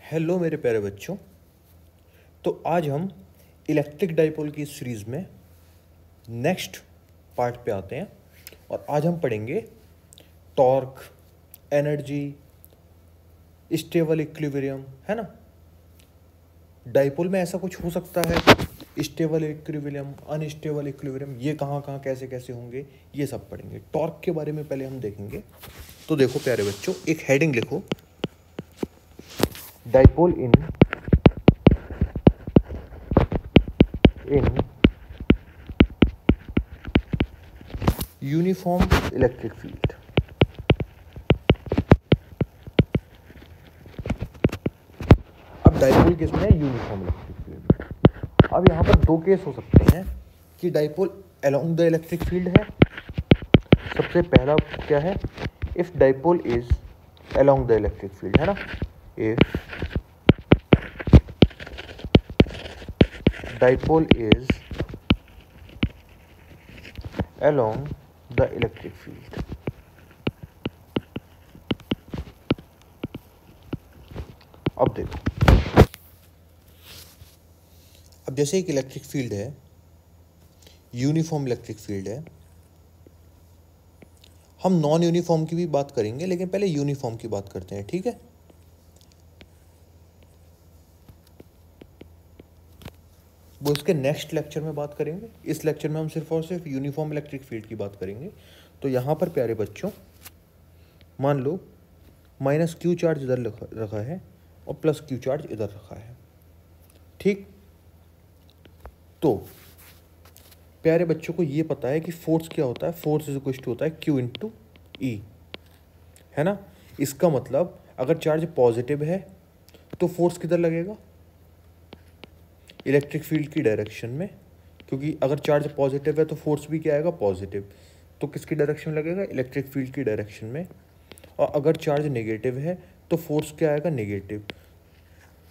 Hello मेरे प्यारे बच्चों। तो आज हम इलेक्ट्रिक डाइपोल की सीरीज़ में नेक्स्ट पार्ट पे आते हैं और आज हम पढ़ेंगे टॉर्क, एनर्जी, स्टेबल इक्विलिब्रियम, है ना। डाइपोल में ऐसा कुछ हो सकता है, स्टेबल इक्विलिब्रियम, अनस्टेबल इक्विलिब्रियम, ये कहाँ कहाँ कैसे कैसे होंगे, ये सब पढ़ेंगे। टॉर्क के बारे में पहले हम देखेंगे। तो देखो प्यारे बच्चों, एक हेडिंग लिखो, dipole in uniform electric field. अब डाइपोल केस में यूनिफॉर्म इलेक्ट्रिक फील्ड। अब यहाँ पर दो केस हो सकते हैं कि dipole along the electric field है। सबसे पहला क्या है, if dipole is along the electric field, है ना। If dipole is along the electric field. अब देखो, अब जैसे एक इलेक्ट्रिक फील्ड है, यूनिफॉर्म इलेक्ट्रिक फील्ड है। हम नॉन यूनिफॉर्म की भी बात करेंगे, लेकिन पहले यूनिफॉर्म की बात करते हैं, ठीक है। वो इसके नेक्स्ट लेक्चर में बात करेंगे। इस लेक्चर में हम सिर्फ और सिर्फ यूनिफॉर्म इलेक्ट्रिक फील्ड की बात करेंगे। तो यहाँ पर प्यारे बच्चों, मान लो माइनस क्यू चार्ज इधर रखा है और प्लस क्यू चार्ज इधर रखा है, ठीक। तो प्यारे बच्चों को ये पता है कि फोर्स क्या होता है। फोर्स इज इक्वल टू होता है क्यू इंटू ई, है ना। इसका मतलब अगर चार्ज पॉजिटिव है तो फोर्स किधर लगेगा, इलेक्ट्रिक फील्ड की डायरेक्शन में, क्योंकि अगर चार्ज पॉजिटिव है तो फोर्स भी क्या आएगा, पॉजिटिव। तो किसकी डायरेक्शन लगेगा, इलेक्ट्रिक फील्ड की डायरेक्शन में। और अगर चार्ज नेगेटिव है तो फोर्स क्या आएगा, नेगेटिव।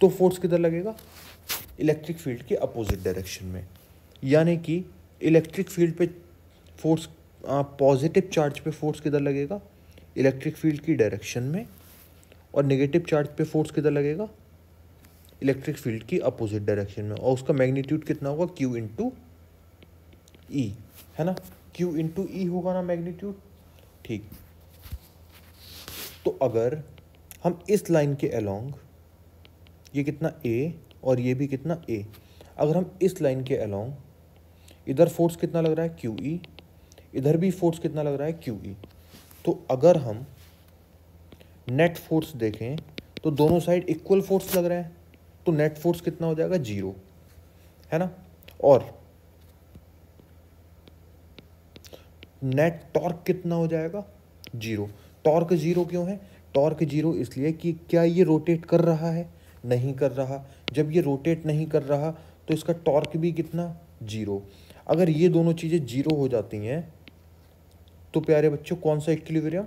तो फोर्स किधर लगेगा, इलेक्ट्रिक फील्ड के अपोजिट डायरेक्शन में। यानी कि इलेक्ट्रिक फील्ड पे फोर्स, पॉजिटिव चार्ज पे फोर्स किधर लगेगा, इलेक्ट्रिक फील्ड की डायरेक्शन में। और नेगेटिव चार्ज पे फोर्स किधर लगेगा, इलेक्ट्रिक फील्ड की अपोजिट डायरेक्शन में। और उसका मैग्नीट्यूड कितना होगा, क्यू इंटू ई, है ना। क्यू इंटू ई होगा ना मैग्नीट्यूड, ठीक। तो अगर हम इस लाइन के अलोंग, ये कितना ए और ये भी कितना ए, अगर हम इस लाइन के अलोंग, इधर फोर्स कितना लग रहा है, क्यू ई, इधर भी फोर्स कितना लग रहा है, क्यू ई। तो अगर हम नेट फोर्स देखें तो दोनों साइड इक्वल फोर्स लग रहा है, तो नेट फोर्स कितना हो जाएगा, 0, है ना। और नेट टॉर्क कितना हो जाएगा, 0। टॉर्क 0 क्यों है, टॉर्क 0 इसलिए कि क्या ये रोटेट कर रहा है, नहीं कर रहा। जब ये रोटेट नहीं कर रहा तो इसका टॉर्क भी कितना, 0। अगर ये दोनों चीज़ें 0 हो जाती हैं तो प्यारे बच्चों कौन सा इक्विलिब्रियम,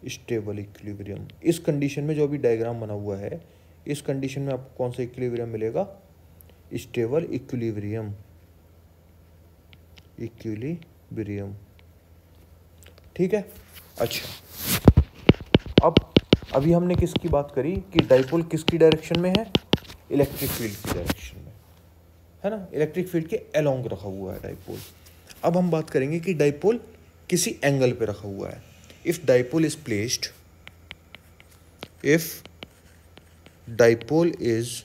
स्टेबल इक्विलिब्रियम। इस कंडीशन में जो अभी डायग्राम बना हुआ है, इस कंडीशन में आपको कौन सा इक्विलिब्रियम मिलेगा, स्टेबल इक्विलिब्रियम। इक्विलिब्रियम, ठीक है। अच्छा, अब अभी हमने किसकी बात करी कि डाइपोल किसकी डायरेक्शन में है, इलेक्ट्रिक फील्ड की डायरेक्शन में, है ना। इलेक्ट्रिक फील्ड के अलोंग रखा हुआ है डाइपोल। अब हम बात करेंगे कि डाइपोल किसी एंगल पे रखा हुआ है। If dipole is placed, if dipole is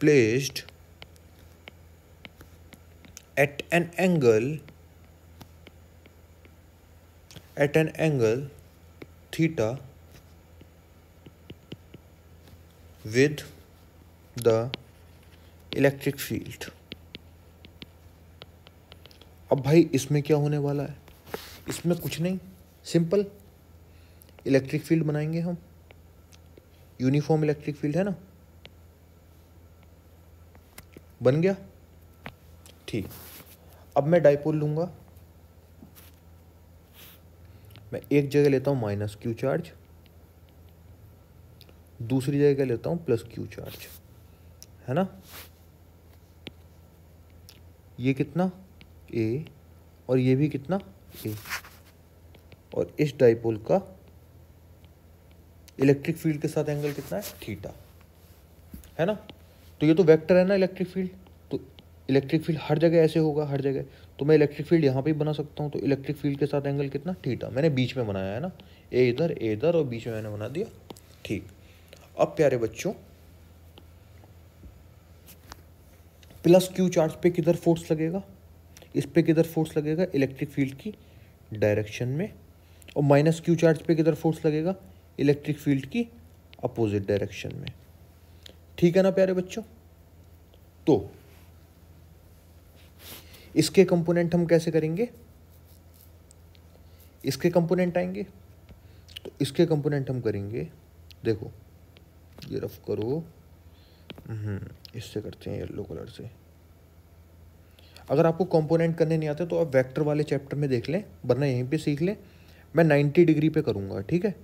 placed at an angle theta with the electric field। अब भाई इसमें क्या होने वाला है, इसमें कुछ नहीं, सिंपल इलेक्ट्रिक फील्ड बनाएंगे हम, यूनिफॉर्म इलेक्ट्रिक फील्ड, है ना। बन गया, ठीक। अब मैं डाइपोल लूंगा, मैं एक जगह लेता हूं माइनस क्यू चार्ज, दूसरी जगह लेता हूं प्लस क्यू चार्ज, है ना। ये कितना, ए, और ये भी कितना, ए। और इस डाइपोल का इलेक्ट्रिक फील्ड के साथ एंगल कितना है, थीटा, है ना। तो ये तो वेक्टर है ना इलेक्ट्रिक फील्ड, तो इलेक्ट्रिक फील्ड हर जगह ऐसे होगा, हर जगह। तो मैं इलेक्ट्रिक फील्ड यहाँ पे भी बना सकता हूँ, तो इलेक्ट्रिक फील्ड के साथ एंगल कितना, थीटा। मैंने बीच में बनाया है ना, ए इधर और बीच में मैंने बना दिया, ठीक। अब प्यारे बच्चों, प्लस क्यू चार्ज पे किधर फोर्स लगेगा, इस पे किधर फोर्स लगेगा, इलेक्ट्रिक फील्ड की डायरेक्शन में। और माइनस क्यू चार्ज पे किधर फोर्स लगेगा, इलेक्ट्रिक फील्ड की अपोजिट डायरेक्शन में, ठीक है ना प्यारे बच्चों। तो इसके कंपोनेंट हम कैसे करेंगे, इसके कंपोनेंट आएंगे, तो इसके कंपोनेंट हम करेंगे, देखो ये रफ करो, इससे करते हैं येलो कलर से। अगर आपको कंपोनेंट करने नहीं आते तो आप वेक्टर वाले चैप्टर में देख लें, वरना यहीं पे सीख लें। मैं 90 डिग्री पे करूँगा, ठीक है।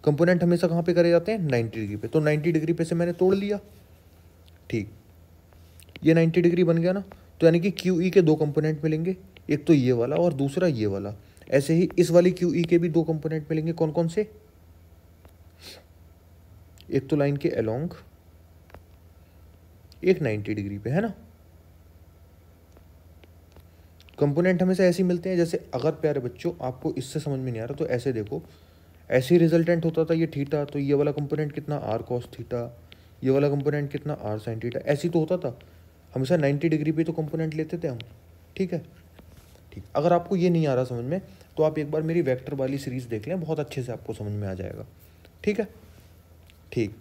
कंपोनेंट हमेशा कहाँ पे करे जाते हैं, 90 डिग्री पे। तो 90 डिग्री पे से मैंने तोड़ लिया, ठीक। ये 90 डिग्री बन गया ना, तो यानी कि क्यू ई के दो कंपोनेंट मिलेंगे, एक तो ये वाला और दूसरा ये वाला। ऐसे ही इस वाली क्यू ई के भी दो कंपोनेंट मिलेंगे, कौन कौन से, एक तो लाइन के अलोंग, एक 90 डिग्री पे, है ना। कंपोनेंट हमेशा ऐसे ही मिलते हैं। जैसे अगर प्यारे बच्चों आपको इससे समझ में नहीं आ रहा तो ऐसे देखो, ऐसे ही रिजल्टेंट होता था ये थीटा, तो ये वाला कंपोनेंट कितना, आर कॉस थीटा, ये वाला कंपोनेंट कितना, आर साइन थीटा। ऐसे ही तो होता था हमेशा, 90 डिग्री पे तो कंपोनेंट लेते थे हम, ठीक है। ठीक, अगर आपको ये नहीं आ रहा समझ में तो आप एक बार मेरी वेक्टर वाली सीरीज देख लें, बहुत अच्छे से आपको समझ में आ जाएगा, ठीक है। ठीक,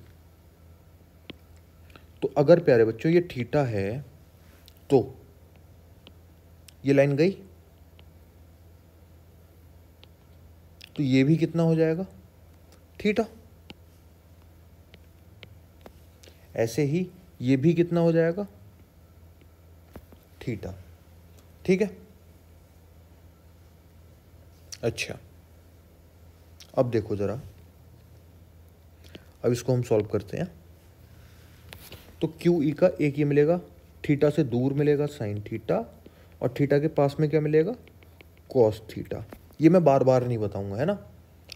तो अगर प्यारे बच्चों ये थीटा है तो ये लाइन गई, तो ये भी कितना हो जाएगा, थीटा। ऐसे ही ये भी कितना हो जाएगा, थीटा, ठीक है। अच्छा, अब देखो जरा, अब इसको हम सॉल्व करते हैं। तो क्यू ई का एक ये मिलेगा, थीटा से दूर मिलेगा साइन थीटा, और थीटा के पास में क्या मिलेगा, कॉस थीटा। ये मैं बार बार नहीं बताऊंगा, है ना।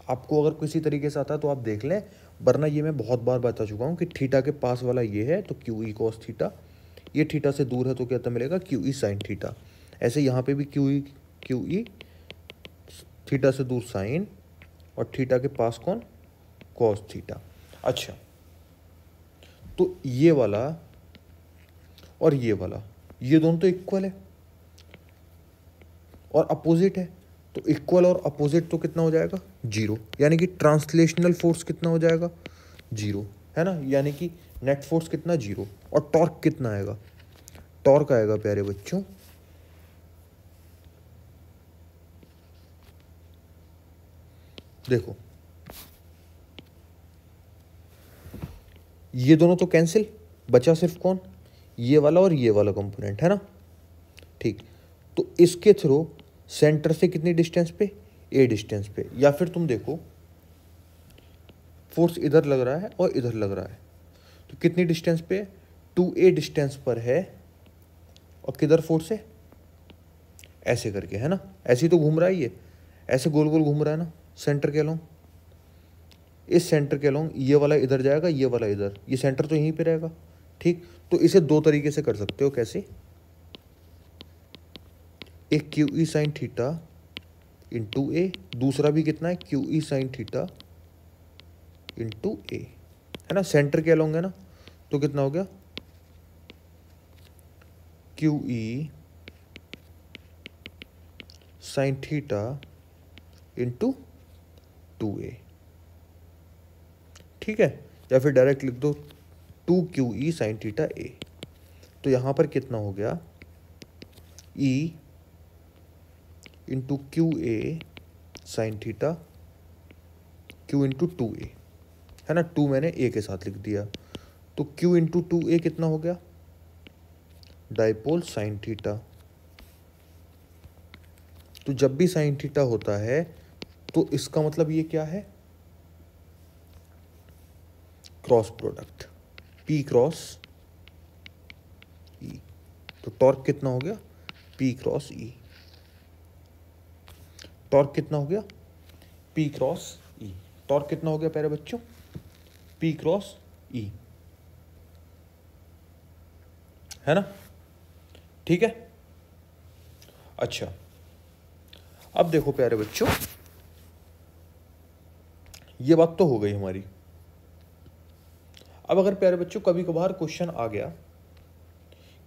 आपको अगर किसी तरीके से आता है तो आप देख लें, वरना ये मैं बहुत बार बता चुका हूँ कि थीटा के पास वाला ये है तो क्यू ई कॉस थीटा, ये थीटा से दूर है तो क्या मिलेगा, क्यू ई साइन थीटा। ऐसे यहाँ पे भी क्यू ई थीटा से दूर साइन, और थीटा के पास कौन, कॉस थीटा। अच्छा, तो ये वाला और ये वाला, ये दोनों तो इक्वल है और अपोजिट है, तो इक्वल और अपोजिट तो कितना हो जाएगा, जीरो। यानी कि ट्रांसलेशनल फोर्स कितना हो जाएगा, जीरो, है ना। यानी कि नेट फोर्स कितना, जीरो। और टॉर्क कितना आएगा, टॉर्क आएगा प्यारे बच्चों, देखो ये दोनों तो कैंसिल, बचा सिर्फ कौन, ये वाला और ये वाला कंपोनेंट, है ना। ठीक, तो इसके थ्रू सेंटर से कितनी डिस्टेंस पे, ए डिस्टेंस पे। या फिर तुम देखो फोर्स इधर लग रहा है और इधर लग रहा है, तो कितनी डिस्टेंस पे, 2a डिस्टेंस पर है, और किधर फोर्स है, ऐसे करके, है ना। ऐसे ही तो घूम रहा है ये, ऐसे गोल गोल घूम रहा है ना सेंटर के अलोंग। इस सेंटर के अलोंग ये वाला इधर जाएगा, ये वाला इधर, ये सेंटर तो यहीं पे रहेगा, ठीक। तो इसे दो तरीके से कर सकते हो, कैसे, एक Q E sine theta into A, दूसरा भी कितना है, Q E sine theta into A, है ना। सेंटर के अलोंग है ना, तो कितना हो गया, Q E sine theta into 2a, ठीक है। या फिर डायरेक्ट लिख दो 2QE साइन थीटा ए। तो यहाँ पर कितना हो गया, E into QA sine theta, Q into 2a, है ना। 2 मैंने a के साथ लिख दिया, तो Q इंटू 2a कितना हो गया, डाइपोल साइन थीटा। तो जब भी साइन थीटा होता है तो इसका मतलब ये क्या है, cross product, P cross E। तो टॉर्क कितना हो गया, P क्रॉस E। टॉर्क कितना हो गया, P क्रॉस E। टॉर्क कितना हो गया प्यारे बच्चों, P क्रॉस E, है ना? ठीक है। अच्छा, अब देखो प्यारे बच्चों, ये बात तो हो गई हमारी। अब अगर प्यारे बच्चों कभी कभार क्वेश्चन आ गया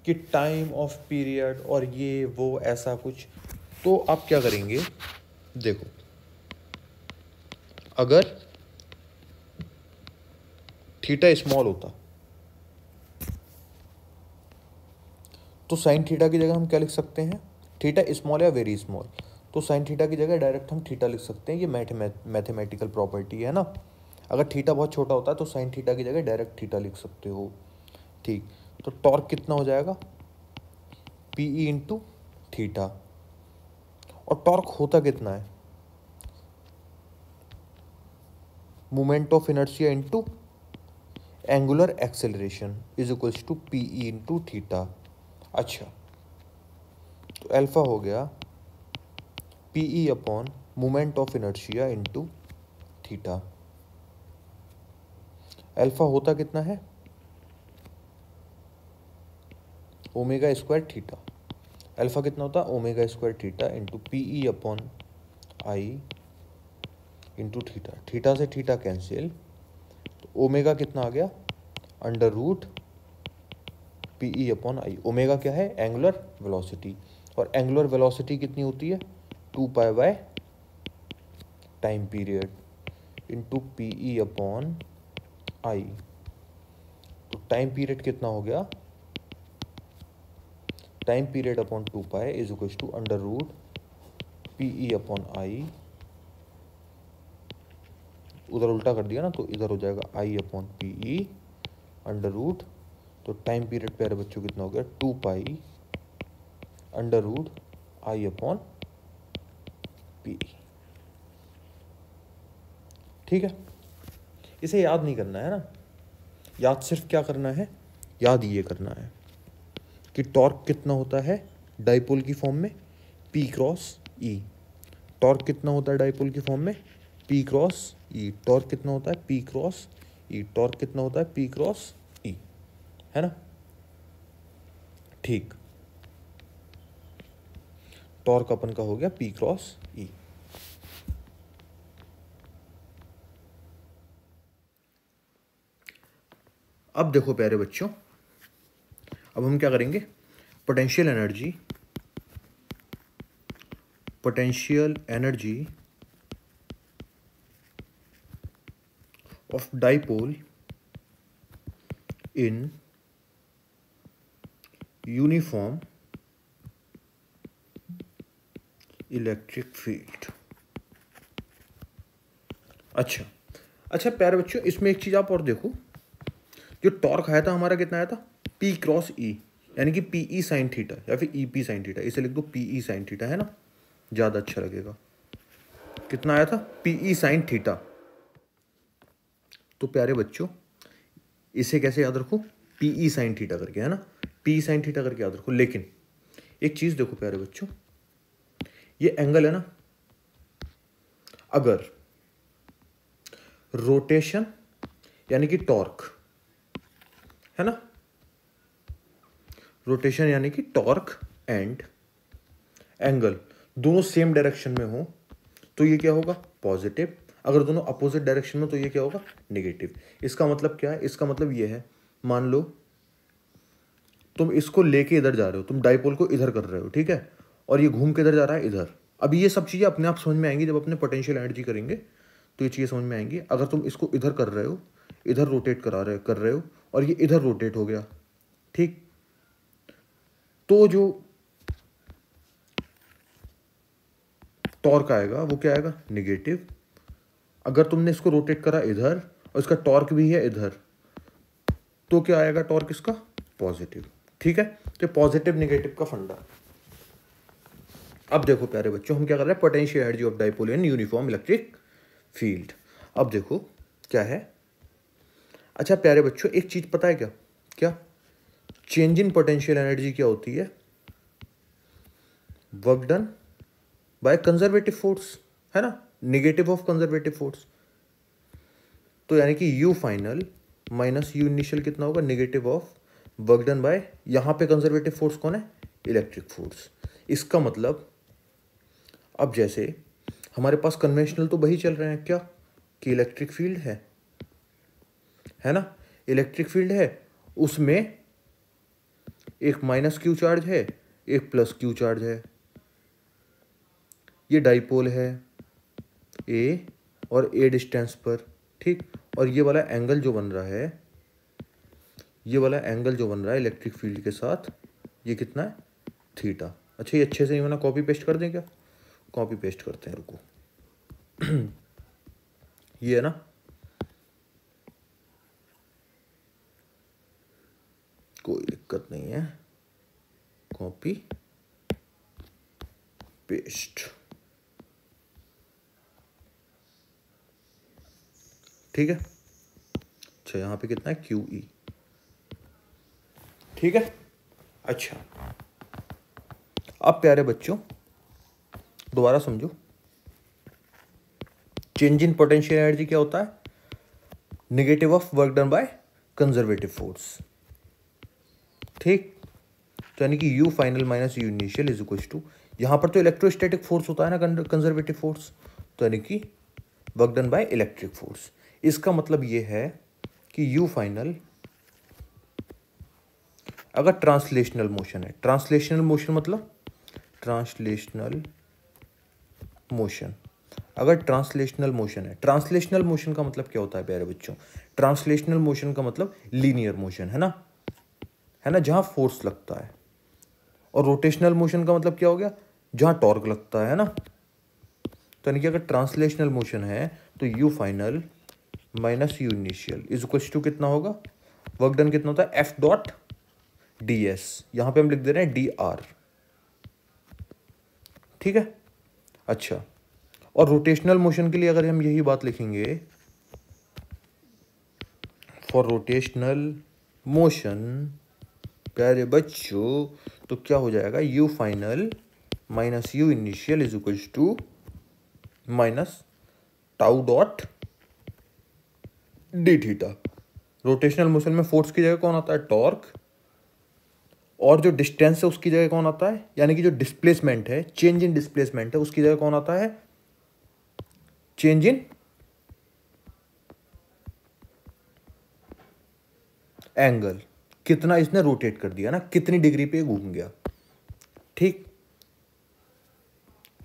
कि टाइम ऑफ पीरियड और ये वो ऐसा कुछ, तो आप क्या करेंगे? देखो, अगर थीटा स्मॉल होता तो साइन थीटा की जगह हम क्या लिख सकते हैं? थीटा स्मॉल या वेरी स्मॉल, तो साइन थीटा की जगह डायरेक्ट हम थीटा लिख सकते हैं। ये मैथमेटिकल प्रॉपर्टी है ना। अगर थीटा बहुत छोटा होता है तो साइन थीटा की जगह डायरेक्ट थीटा लिख सकते हो। ठीक, तो टॉर्क कितना हो जाएगा? P E into theta. और टॉर्क होता कितना है? Moment of inertia into angular acceleration is equals to P E into theta. अच्छा, तो अल्फा हो गया P E upon moment of inertia into theta. Alpha होता कितना है? Omega square theta. अल्फा कितना होता है? Omega square theta into P E upon I into theta. Theta से थीटा कैंसिल, तो ओमेगा कितना आ गया? Under root P E upon I. Omega क्या है? एंगुलर वेलोसिटी, और एंगुलर वेलोसिटी कितनी होती है? 2 pi by time period into P E upon I. तो टाइम पीरियड कितना हो गया? Time period upon 2 pi is equal to under root P E upon आई। उधर उल्टा कर दिया ना, तो इधर हो जाएगा I upon P E under root. तो टाइम पीरियड प्यारे बच्चों कितना हो गया? 2 pi under root I upon P E. ठीक है, इसे याद नहीं करना है ना। याद सिर्फ क्या करना है? याद ये करना है कि टॉर्क कितना होता है डाइपोल की फॉर्म में? P cross E। टॉर्क कितना होता है डाइपोल की फॉर्म में? P cross E। टॉर्क कितना होता है? P cross E। टॉर्क कितना होता है? P क्रॉस E, है ना? ठीक, टॉर्क अपन का हो गया P क्रॉस E। अब देखो प्यारे बच्चों, अब हम क्या करेंगे? Potential energy of dipole in uniform electric field. अच्छा प्यारे बच्चों, इसमें एक चीज आप और देखो, जो टॉर्क आया था हमारा कितना आया था? P क्रॉस E, यानी कि पी ई साइन थीटा या फिर ई पी साइन थीटा। इसे लिख दो पी ई साइन थीटा, है ना, ज्यादा अच्छा लगेगा। कितना आया था? P E sine theta. तो प्यारे बच्चों, इसे कैसे याद रखो? पी ई साइन थीटा करके, है ना, पी ई साइन थीटा करके याद रखो। लेकिन एक चीज देखो प्यारे बच्चों, ये एंगल है ना, अगर रोटेशन यानी कि टॉर्क, है ना, रोटेशन यानी कि टॉर्क एंड एंगल दोनों सेम डायरेक्शन में हो तो ये क्या होगा? पॉजिटिव। अगर दोनों अपोजिट डायरेक्शन में तो ये क्या होगा? नेगेटिव। इसका मतलब क्या है? इसका मतलब ये है, मान लो तुम इसको लेके इधर जा रहे हो, तुम डाइपोल को इधर कर रहे हो, ठीक है, और ये घूम के इधर जा रहा है इधर। अब ये सब चीजें अपने आप समझ में आएंगी जब अपने पोटेंशियल एनर्जी करेंगे, तो ये चीजें समझ में आएंगी। अगर तुम इसको इधर कर रहे हो, इधर रोटेट कर रहे हो, और ये इधर रोटेट हो गया, ठीक, तो जो टॉर्क आएगा वो क्या आएगा? नेगेटिव। अगर तुमने इसको रोटेट करा इधर और इसका टॉर्क भी है इधर, तो क्या आएगा? टॉर्क इसका पॉजिटिव। ठीक है, तो पॉजिटिव नेगेटिव का फंडा। अब देखो प्यारे बच्चों, हम क्या कर रहे हैं? Potential energy of dipole in uniform electric field. अब देखो क्या है। अच्छा प्यारे बच्चों, एक चीज पता है क्या? क्या चेंज इन पोटेंशियल एनर्जी क्या होती है? Work done by conservative force, है ना, नेगेटिव ऑफ कंजर्वेटिव फोर्स। तो यानी कि U final minus U initial कितना होगा, negative of work done bye, यहाँ पे कंजर्वेटिव फोर्स कौन है, इलेक्ट्रिक फोर्स। इसका मतलब अब जैसे हमारे पास कन्वेंशनल तो वही चल रहे हैं क्या, कि इलेक्ट्रिक फील्ड है ना, इलेक्ट्रिक फील्ड है, उसमें एक माइनस क्यू चार्ज है, एक प्लस क्यू चार्ज है, ये डाइपोल है ए और ए डिस्टेंस पर, ठीक। और ये वाला एंगल जो बन रहा है, ये वाला एंगल जो बन रहा है इलेक्ट्रिक फील्ड के साथ, ये कितना है, थीटा। अच्छा ये अच्छे से नहीं बना, कॉपी पेस्ट कर दें क्या, कॉपी पेस्ट करते हैं, रुको। ये है ना, कोई दिक्कत नहीं है, कॉपी पेस्ट, ठीक है। अच्छा यहाँ पे कितना है, क्यू ई, ठीक है। अच्छा अब प्यारे बच्चों दोबारा समझो, चेंज इन पोटेंशियल एनर्जी क्या होता है, negative of work done by conservative force, ठीक। तो यानी कि U final minus U initial is equal to, यहां पर तो इलेक्ट्रोस्टैटिक फोर्स होता है ना, कंजर्वेटिव फोर्स, तो यानी कि work done by electric force. इसका मतलब ये है कि यू फाइनल अगर ट्रांसलेशनल मोशन है, ट्रांसलेशनल मोशन मतलब ट्रांसलेशनल मोशन, अगर ट्रांसलेशनल मोशन है, ट्रांसलेशनल मोशन का मतलब क्या होता है प्यारे बच्चों, ट्रांसलेशनल मोशन का मतलब लीनियर मोशन है ना, जहां फोर्स लगता है। और रोटेशनल मोशन का मतलब क्या हो गया, जहां टॉर्क लगता है ना। तो यानी कि अगर ट्रांसलेशनल मोशन है तो U final minus U initial is equal to कितना होगा, वर्क डन कितना होता है, एफ डॉट डी एस, यहां पे हम लिख दे रहे हैं डी आर, ठीक है। अच्छा और रोटेशनल मोशन के लिए अगर हम यही बात लिखेंगे, फॉर रोटेशनल मोशन प्यारे बच्चों, तो क्या हो जाएगा, U final minus U initial is equal to minus tau dot d theta. Rotational motion में फोर्स की जगह कौन आता है, टॉर्क, और जो डिस्टेंस है उसकी जगह कौन आता है, यानी कि जो डिस्प्लेसमेंट है, चेंज इन डिस्प्लेसमेंट है, उसकी जगह कौन आता है, चेंज इन एंगल, कितना इसने रोटेट कर दिया ना, कितनी डिग्री पे घूम गया, ठीक।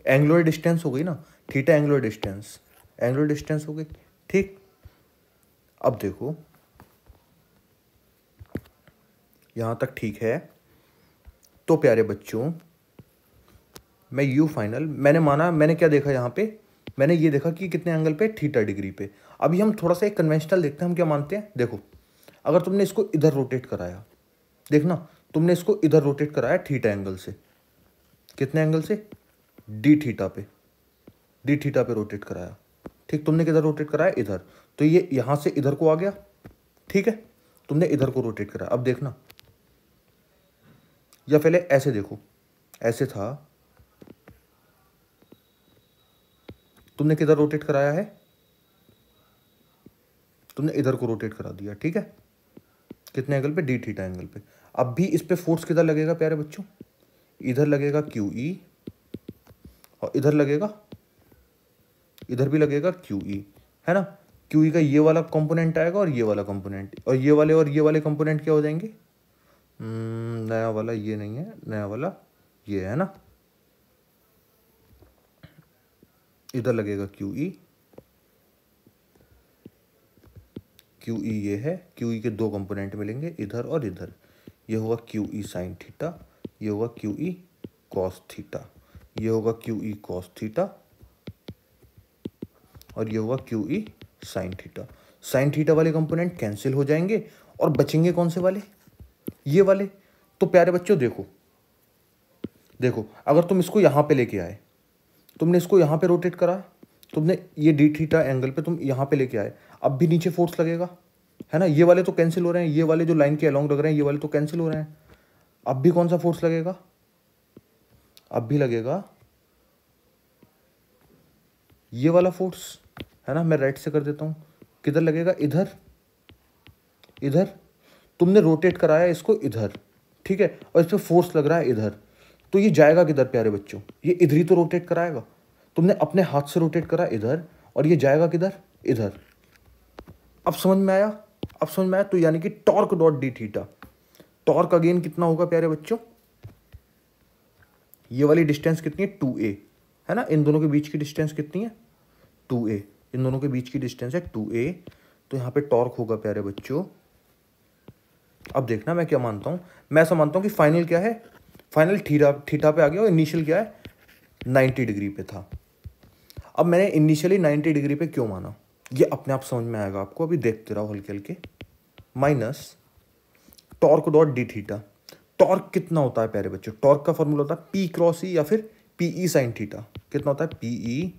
एंगुलर डिस्टेंस हो गई ना, थीटा एंगुलर डिस्टेंस हो गई, ठीक। अब देखो यहां तक ठीक है। तो प्यारे बच्चों मैं यू फाइनल, मैंने माना, मैंने क्या देखा यहाँ पे, मैंने ये देखा कि कितने एंगल पे, थीटा डिग्री पे। अभी हम थोड़ा सा एक कन्वेंशनल देखते हैं, हम क्या मानते हैं, देखो अगर तुमने इसको इधर रोटेट कराया, देखना तुमने इसको इधर रोटेट कराया थीटा एंगल से, कितने एंगल से, डी थीटा पे रोटेट कराया, ठीक। तुमने किधर रोटेट कराया, इधर, तो ये यहां से इधर को आ गया, ठीक है। तुमने इधर को रोटेट कराया, अब देखना, या पहले ऐसे देखो, ऐसे था, तुमने किधर रोटेट कराया है, तुमने इधर को रोटेट करा दिया, ठीक है। कितने एंगल पे, डी थीटा एंगल पे। अब भी इस पे फोर्स किधर लगेगा प्यारे बच्चों, इधर लगेगा क्यू ई, और इधर लगेगा, इधर भी लगेगा क्यू ई, है ना। क्यू ई का ये वाला कंपोनेंट आएगा और ये वाला कंपोनेंट, और ये वाले कंपोनेंट क्या हो जाएंगे, नया वाला ये नहीं है, नया वाला ये है ना, इधर लगेगा क्यू ई ये है, क्यू ई के दो कंपोनेंट मिलेंगे, इधर और इधर, ये होगा क्यू ई साइन थीटा, ये होगा क्यू ई कॉस थीटा, ये होगा क्यू ई कॉस थीटा, और ये होगा Q E sine theta. Sine theta वाले कंपोनेंट कैंसिल हो जाएंगे और बचेंगे कौन से वाले, ये वाले। तो प्यारे बच्चों देखो, अगर तुम इसको यहां पे लेके आए, तुमने इसको यहां पे रोटेट करा, तुमने ये डी थीटा एंगल पे तुम यहां पे लेके आए, अब भी नीचे फोर्स लगेगा, है ना। ये वाले तो कैंसिल हो रहे हैं, ये वाले जो लाइन के अलोंग लग रहे हैं, ये वाले तो कैंसिल हो रहे हैं। अब भी कौन सा फोर्स लगेगा, अब भी लगेगा ये वाला फोर्स, है ना। मैं राइट से कर देता हूं, किधर लगेगा, इधर, इधर। तुमने रोटेट कराया इसको इधर, ठीक है, और इस पर फोर्स लग रहा है इधर, तो ये जाएगा किधर प्यारे बच्चों, ये इधर ही तो रोटेट कराएगा। तुमने अपने हाथ से रोटेट करा इधर, और ये जाएगा किधर, इधर। अब समझ में आया, अब समझ में आया। तो यानी कि torque dot d theta, torque again कितना होगा प्यारे बच्चों, ये वाली डिस्टेंस कितनी है, 2a, है ना। इन दोनों के बीच की डिस्टेंस कितनी है, 2a, इन दोनों के बीच की डिस्टेंस है 2a। तो यहाँ पे टॉर्क होगा प्यारे बच्चों, अब देखना मैं क्या मानता हूँ, मैं ऐसा मानता हूँ कि फाइनल क्या है, फाइनल थीटा पे आ गया, और इनिशियल क्या है, 90 डिग्री पे था। अब मैंने इनिशियली 90 डिग्री पे क्यों माना, ये अपने आप समझ में आएगा आपको, अभी देखते रहो हल्के हल्के। Minus torque dot d theta, torque कितना होता है प्यारे बच्चों, टॉर्क का फॉर्मूला होता है पी क्रॉस ई या फिर पीई साइन थीटा, कितना होता है, पीई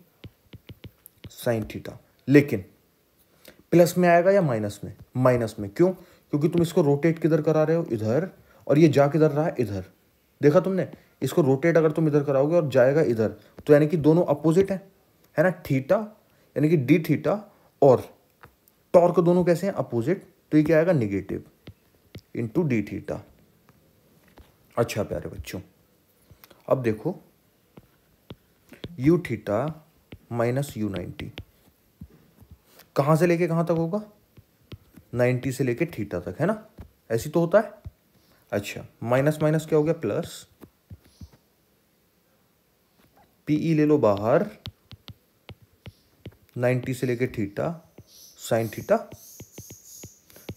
साइन थीटा। लेकिन प्लस में आएगा या माइनस में, माइनस में। क्यों, क्योंकि तुम इसको रोटेट किधर करा रहे हो, इधर, और ये जा किधर रहा है, इधर। देखा तुमने, इसको रोटेट अगर तुम इधर कराओगे और जाएगा इधर, तो यानी कि दोनों अपोजिट है ना, थीटा यानी कि डी थीटा और टॉर्क दोनों कैसे हैं, अपोजिट। तो ये क्या आएगा, निगेटिव इंटू डी थीटा। अच्छा प्यारे बच्चों, अब देखो यू थीटा माइनस यू 90, कहाँ से लेके कहाँ तक होगा, 90 से लेके थीटा तक, है ना, ऐसी तो होता है। अच्छा, माइनस माइनस क्या हो गया, प्लस, पीई ले लो बाहर, 90 से लेके theta, sine theta,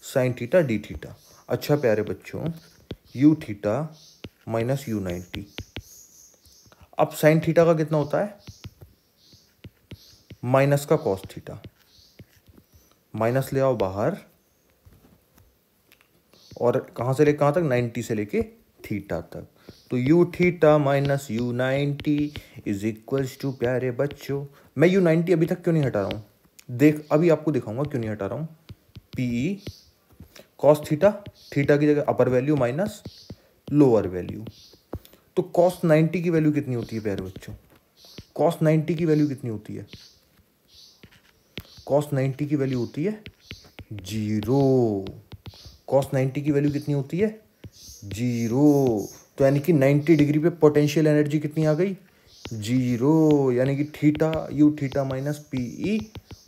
sine theta D theta. अच्छा प्यारे बच्चों, यू थीटा माइनस यू 90, अब साइन थीटा का कितना होता है, माइनस का कॉस थीटा, माइनस ले आओ बाहर, और कहाँ से लेके कहाँ तक, 90 से लेके थीटा तक। तो U theta minus U 90 is equals to प्यारे बच्चों, मैं यू 90 अभी तक क्यों नहीं हटा रहा हूँ, देख अभी आपको दिखाऊंगा क्यों नहीं हटा रहा हूँ। पी कॉस थीटा, थीटा की जगह अपर वैल्यू माइनस लोअर वैल्यू। तो कॉस 90 की वैल्यू कितनी होती है प्यारे बच्चों, कॉस 90 की वैल्यू कितनी होती है, कॉस 90 की वैल्यू होती है 0। कॉस 90 की वैल्यू कितनी होती है, 0। तो यानी कि 90 डिग्री पे पोटेंशियल एनर्जी कितनी आ गई, 0, यानी कि theta U theta minus PE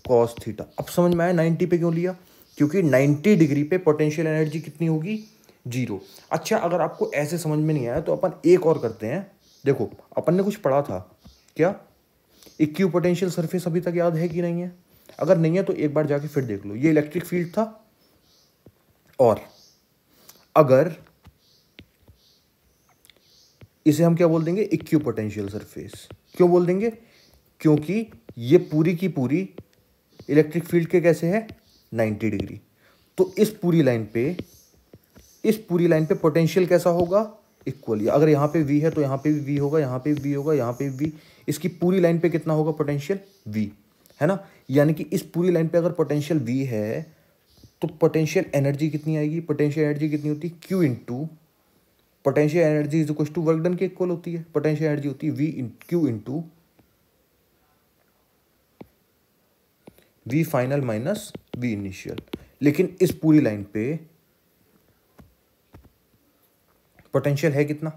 cos theta. अब समझ में आया 90 पे क्यों लिया, क्योंकि 90 डिग्री पे पोटेंशियल एनर्जी कितनी होगी, 0। अच्छा, अगर आपको ऐसे समझ में नहीं आया तो अपन एक और करते हैं। देखो अपन ने कुछ पढ़ा था क्या, इक्यू पोटेंशियल सरफेस अभी तक याद है कि नहीं है, अगर नहीं है तो एक बार जाके फिर देख लो। ये इलेक्ट्रिक फील्ड था, और अगर इसे हम क्या बोल देंगे, इक्यू पोटेंशियल सरफेस। क्यों बोल देंगे, क्योंकि ये पूरी की पूरी इलेक्ट्रिक फील्ड के कैसे है, 90 डिग्री। तो इस पूरी लाइन पे पोटेंशियल कैसा होगा, इक्वल। अगर यहाँ पे v है तो यहाँ पे भी v होगा, यहाँ पे भी v होगा, यहाँ पे भी v। इसकी पूरी लाइन पे कितना होगा पोटेंशियल, v, है ना। यानी कि इस पूरी लाइन पे अगर पोटेंशियल v है तो पोटेंशियल एनर्जी कितनी आएगी, पोटेंशियल एनर्जी कितनी होती है, q into potential energy is equal to work done के इक्वल होती है। पोटेंशियल एनर्जी होती है q into V final minus V initial. लेकिन इस पूरी लाइन पे पोटेंशियल है कितना,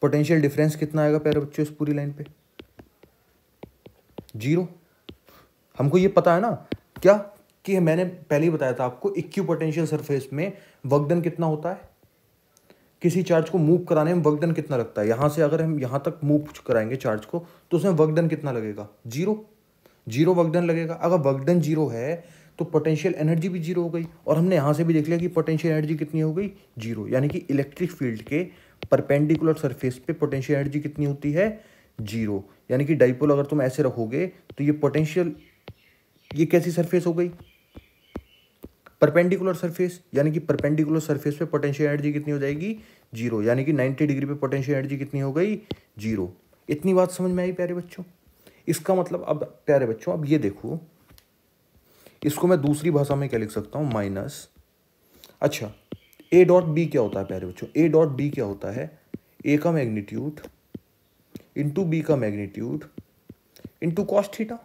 पोटेंशियल डिफरेंस कितना आएगा प्यारे बच्चों इस पूरी लाइन पे, 0। हमको ये पता है ना क्या, कि मैंने पहले ही बताया था आपको, इक्यू पोटेंशियल सरफेस में वर्क डन कितना होता है, किसी चार्ज को मूव कराने में वर्क डन कितना लगता है। यहां से अगर हम यहां तक मूव कराएंगे चार्ज को तो उसमें वर्क डन कितना लगेगा, 0 वर्क डन लगेगा। अगर वर्क डन 0 है तो पोटेंशियल एनर्जी भी 0 हो गई, और हमने यहां से भी देख लिया कि पोटेंशियल एनर्जी कितनी हो गई, 0। यानी कि इलेक्ट्रिक फील्ड के परपेंडिकुलर सरफेस पे पोटेंशियल एनर्जी कितनी होती है, 0। यानी कि डाइपोल अगर तुम ऐसे रखोगे तो ये पोटेंशियल, ये कैसी सरफेस हो गई, परपेंडिकुलर सरफेस। यानी कि परपेंडिकुलर सरफेस पे पोटेंशियल एनर्जी कितनी हो जाएगी, 0। यानी कि 90 डिग्री पे पोटेंशियल एनर्जी कितनी हो गई, 0। इतनी बात समझ में आई प्यारे बच्चों। इसका मतलब अब प्यारे बच्चों, अब ये देखो, इसको मैं दूसरी भाषा में क्या लिख सकता हूं, माइनस, अच्छा ए डॉट बी क्या होता है प्यारे बच्चों, ए डॉट बी क्या होता है, ए का मैग्नीट्यूड इंटू बी का मैग्नीट्यूड इंटू कॉस थीटा,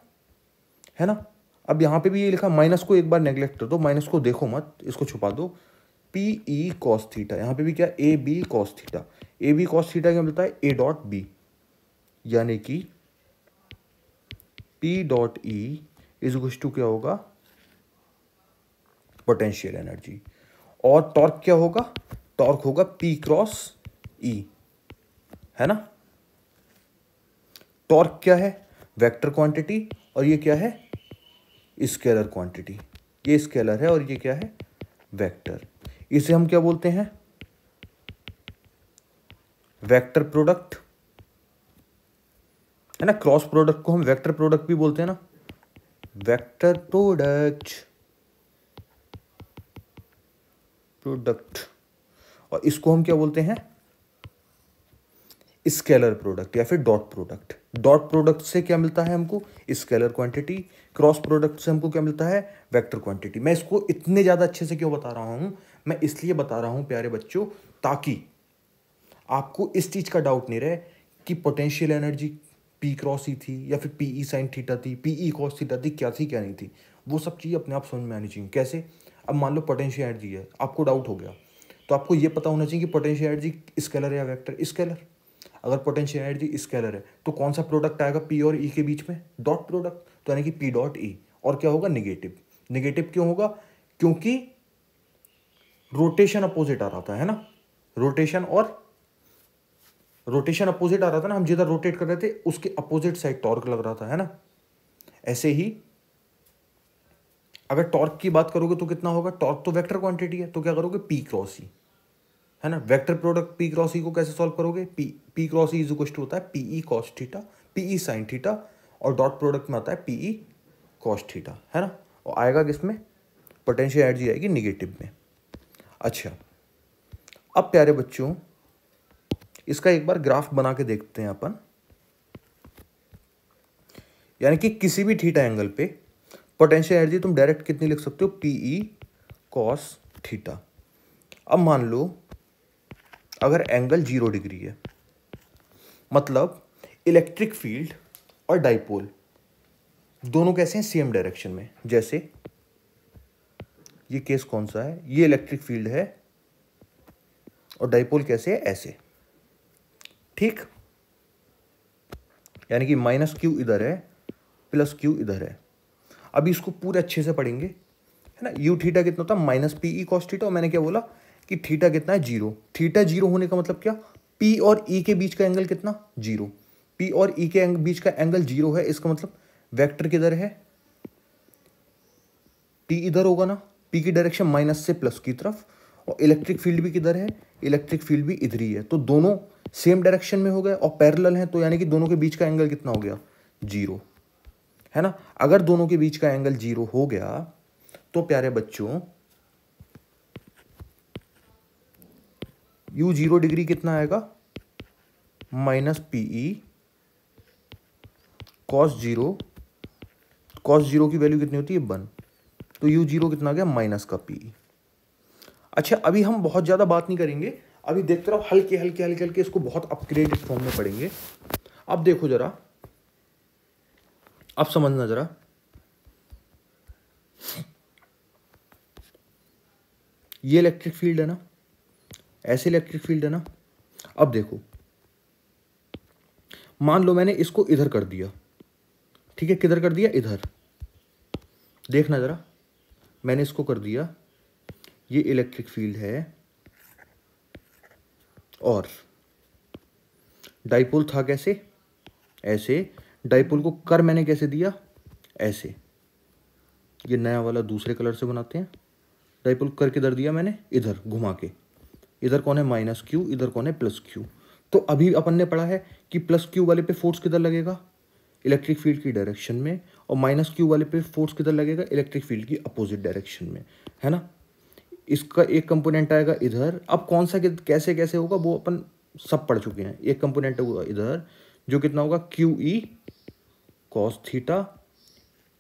है ना। अब यहाँ पे भी ये लिखा, माइनस को एक बार नेग्लेक्ट कर दो, माइनस को देखो मत, इसको छुपा दो, पी ई कॉस थीटा, यहाँ पे भी क्या, A B cos theta, A B cos theta क्या मिलता है, ए डॉट बी, यानी कि P dot E is equal to क्या होगा, पोटेंशियल एनर्जी। और टॉर्क क्या होगा, टॉर्क होगा पी क्रॉस ई, है ना। टॉर्क क्या है, वेक्टर क्वांटिटी, और ये क्या है, स्केलर क्वांटिटी। ये स्केलर है और ये क्या है, वेक्टर। इसे हम क्या बोलते हैं, वेक्टर प्रोडक्ट, है ना। क्रॉस प्रोडक्ट को हम वेक्टर प्रोडक्ट भी बोलते हैं ना, वेक्टर प्रोडक्ट, और इसको हम क्या बोलते हैं, स्केलर प्रोडक्ट या फिर डॉट प्रोडक्ट। डॉट प्रोडक्ट से क्या मिलता है हमको, स्केलर क्वांटिटी, क्रॉस प्रोडक्ट से हमको क्या मिलता है, वेक्टर क्वांटिटी। मैं इसको इतने ज़्यादा अच्छे से क्यों बता रहा हूँ, मैं इसलिए बता रहा हूँ प्यारे बच्चों, ताकि आपको इस चीज़ का डाउट नहीं रहे कि पोटेंशियल एनर्जी पी क्रॉस ही थी या फिर पी ई साइन थीटा थी, पी ई कॉस थीटा थी, क्या थी क्या नहीं थी। वो सब चीज़ अपने आप समझ में आनी चाहिए। कैसे, अब मान लो पोटेंशियल एनर्जी है, आपको डाउट हो गया, तो आपको ये पता होना चाहिए कि पोटेंशियल एनर्जी स्केलर या वेक्टर, स्केलर। अगर पोटेंशियल एनर्जी स्केलर है तो कौन सा प्रोडक्ट आएगा पी और ई के बीच में, डॉट प्रोडक्ट, तो यानी कि पी डॉट ई। और क्या होगा, निगेटिव। निगेटिव क्यों होगा, क्योंकि रोटेशन अपोजिट आ रहा था, है ना। रोटेशन अपोजिट आ रहा था ना, हम जिधर रोटेट कर रहे थे उसके अपोजिट साइड टॉर्क लग रहा था, है ना। ऐसे ही अगर टॉर्क की बात करोगे तो कितना होगा, टॉर्क तो वेक्टर क्वांटिटी है, तो क्या करोगे, पी क्रॉस ई, है ना। Vector product P cross E को कैसे सॉल्व करोगे, P cross E is equal to होता है P E cos theta, P E sine theta, और डॉट प्रोडक्ट में आता है पी ई कॉस थीटा, है ना। और आएगा किसमें, पोटेंशियल एनर्जी आएगी निगेटिव में। अच्छा, अब प्यारे बच्चों इसका एक बार ग्राफ बना के देखते हैं अपन। यानी कि किसी भी थीटा एंगल पे पोटेंशियल एनर्जी तुम डायरेक्ट कितनी लिख सकते हो, पी ई कॉस थीटा। अब मान लो अगर एंगल 0 डिग्री है, मतलब इलेक्ट्रिक फील्ड और डाइपोल दोनों कैसे हैं, सेम डायरेक्शन में। जैसे ये केस कौन सा है, ये इलेक्ट्रिक फील्ड है और डाइपोल कैसे है, ऐसे, ठीक। यानी कि माइनस क्यू इधर है, प्लस क्यू इधर है। अभी इसको पूरे अच्छे से पढ़ेंगे, है ना। यू थीटा कितना होता है, minus P E cos theta, और मैंने क्या बोला कि थीटा कितना है, 0। थीटा 0 होने का मतलब क्या, पी और ई के बीच का एंगल कितना, 0। पी और ई के बीच का एंगल 0 है, इसका मतलब वेक्टर किधर है, पी इधर होगा ना, पी की डायरेक्शन माइनस से प्लस की तरफ, और इलेक्ट्रिक फील्ड भी किधर है, इलेक्ट्रिक फील्ड भी इधर ही है। तो दोनों सेम डायरेक्शन में हो गए और पैरेलल हैं, तो यानी कि दोनों के बीच का एंगल कितना हो गया, 0, है ना। अगर दोनों के बीच का एंगल 0 हो गया तो प्यारे बच्चों यू 0 डिग्री कितना आएगा, minus P E cos 0, cos 0 की वैल्यू कितनी होती है, 1, तो यू 0 कितना आ गया, माइनस का पी ई। अच्छा, अभी हम बहुत ज़्यादा बात नहीं करेंगे, अभी देखते रहो, हल्के हल्के हल्के हल्के इसको बहुत अपग्रेडेड फॉर्म में पढ़ेंगे। अब देखो जरा, अब समझना जरा, ये इलेक्ट्रिक फील्ड है ना, ऐसे इलेक्ट्रिक फील्ड है ना। अब देखो, मान लो मैंने इसको इधर कर दिया, ठीक है, किधर कर दिया, इधर। देखना जरा, मैंने इसको कर दिया, ये इलेक्ट्रिक फील्ड है, और डाइपोल था कैसे, ऐसे। डाइपोल को कर मैंने कैसे दिया, ऐसे। ये नया वाला दूसरे कलर से बनाते हैं। डाइपोल कर किधर दिया मैंने, इधर घुमा के। इधर कौन है, माइनस क्यू, इधर कौन है, प्लस क्यू। तो अभी अपन ने पढ़ा है कि प्लस क्यू वाले पे फोर्स किधर लगेगा, इलेक्ट्रिक फील्ड की डायरेक्शन में, और माइनस क्यू वाले पे फोर्स किधर लगेगा, इलेक्ट्रिक फील्ड की अपोजिट डायरेक्शन में, है ना। इसका एक कंपोनेंट आएगा इधर। अब कौन सा कैसे कैसे होगा वो अपन सब पढ़ चुके हैं। एक कंपोनेंट होगा इधर जो कितना होगा, क्यू ई कॉस थीटा,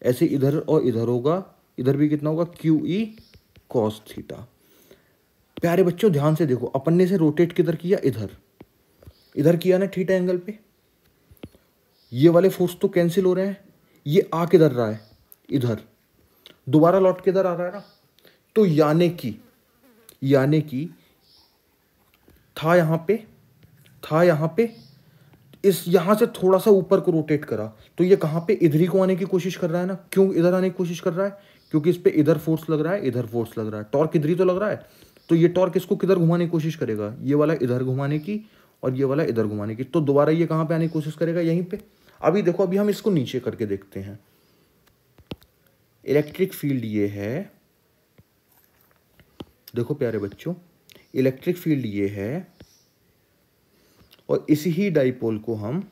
ऐसे इधर और इधर होगा, इधर भी कितना होगा, क्यू ई कॉस थीटा। प्यारे बच्चों ध्यान से देखो, अपन ने से रोटेट किधर किया, इधर, इधर किया ना थीटा एंगल पे। ये वाले फोर्स तो कैंसिल हो रहे हैं, ये आ किधर रहा है, इधर, दोबारा लौट के इधर आ रहा है ना, तो यानी कि था यहाँ पे, इस यहाँ से थोड़ा सा ऊपर को रोटेट करा, तो ये कहाँ पे, इधर ही को आने की कोशिश कर रहा है ना। क्यों इधर आने की कोशिश कर रहा है? क्योंकि इस पे इधर फोर्स लग रहा है, इधर फोर्स लग रहा है, टॉर्क इधर ही तो लग रहा है। तो ये टॉर्क इसको किधर घुमाने की कोशिश करेगा? ये वाला इधर घुमाने की और ये वाला इधर घुमाने की। तो दोबारा ये कहाँ पे आने की कोशिश करेगा? यहीं पे। अभी देखो, अभी हम इसको नीचे करके देखते हैं। इलेक्ट्रिक फील्ड ये है, देखो प्यारे बच्चों, इलेक्ट्रिक फील्ड ये है, और इसी ही डाइपोल को हम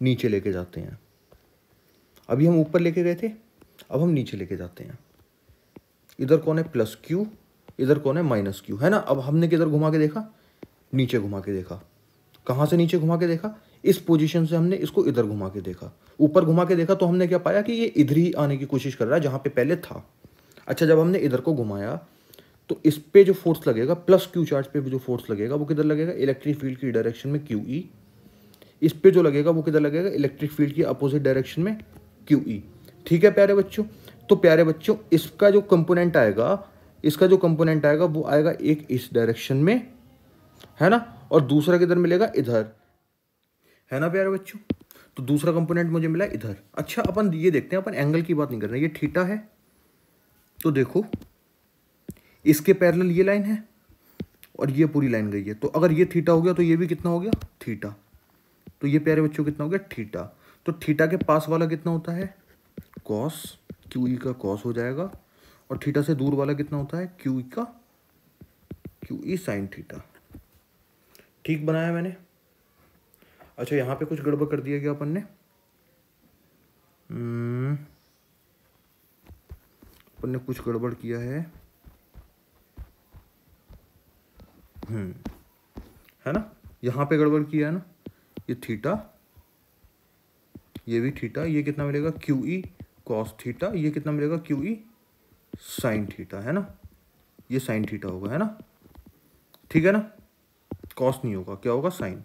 नीचे लेके जाते हैं। अभी हम ऊपर लेके गए थे, अब हम नीचे लेके जाते हैं। इधर कौन है? प्लस क्यू, इधर कौन है? माइनस क्यू, है ना। अब हमने किधर घुमा के देखा? नीचे घुमा के देखा। कहाँ से नीचे घुमा के देखा? इस पोजीशन से हमने इसको इधर घुमा के देखा। ऊपर घुमा के देखा तो हमने क्या पाया कि ये इधर ही आने की कोशिश कर रहा है जहाँ पे पहले था। अच्छा, जब हमने इधर को घुमाया तो इस पे जो फोर्स लगेगा, प्लस क्यू चार्ज पे जो फोर्स लगेगा वो किधर लगेगा? इलेक्ट्रिक फील्ड की डायरेक्शन में क्यू ई। इस पे जो लगेगा वो किधर लगेगा? इलेक्ट्रिक फील्ड की अपोजिट डायरेक्शन में क्यू ई। ठीक है प्यारे बच्चों। तो प्यारे बच्चों, इसका जो कंपोनेंट आएगा वो आएगा एक इस डायरेक्शन में, है ना, और दूसरा किधर मिलेगा? इधर, है ना प्यारे बच्चों। तो दूसरा कंपोनेंट मुझे मिला इधर। अच्छा, अपन ये देखते हैं, अपन एंगल की बात नहीं कर रहे, ये थीटा है। तो देखो, इसके पैरेलल ये लाइन है और ये पूरी लाइन गई है। तो अगर ये थीटा हो गया तो ये भी कितना हो गया? थीटा। तो ये प्यारे बच्चों कितना हो गया? थीटा। तो थीटा के पास वाला कितना होता है? कॉस, क्यू ई का कॉस हो जाएगा। और थीटा से दूर वाला कितना होता है? Q E sine theta. ठीक बनाया मैंने। अच्छा, यहाँ पे कुछ गड़बड़ कर दिया गया अपन ने। अपन ने कुछ गड़बड़ किया है, है ना। यहाँ पे गड़बड़ किया है ना, ये थीटा, ये भी थीटा, ये कितना मिलेगा? क्यू ई कॉस थीटा, ये कितना मिलेगा? क्यू ई साइन थीटा, है ना। ये साइन थीटा होगा, है ना। ठीक है ना, कॉस नहीं होगा, क्या होगा? साइन।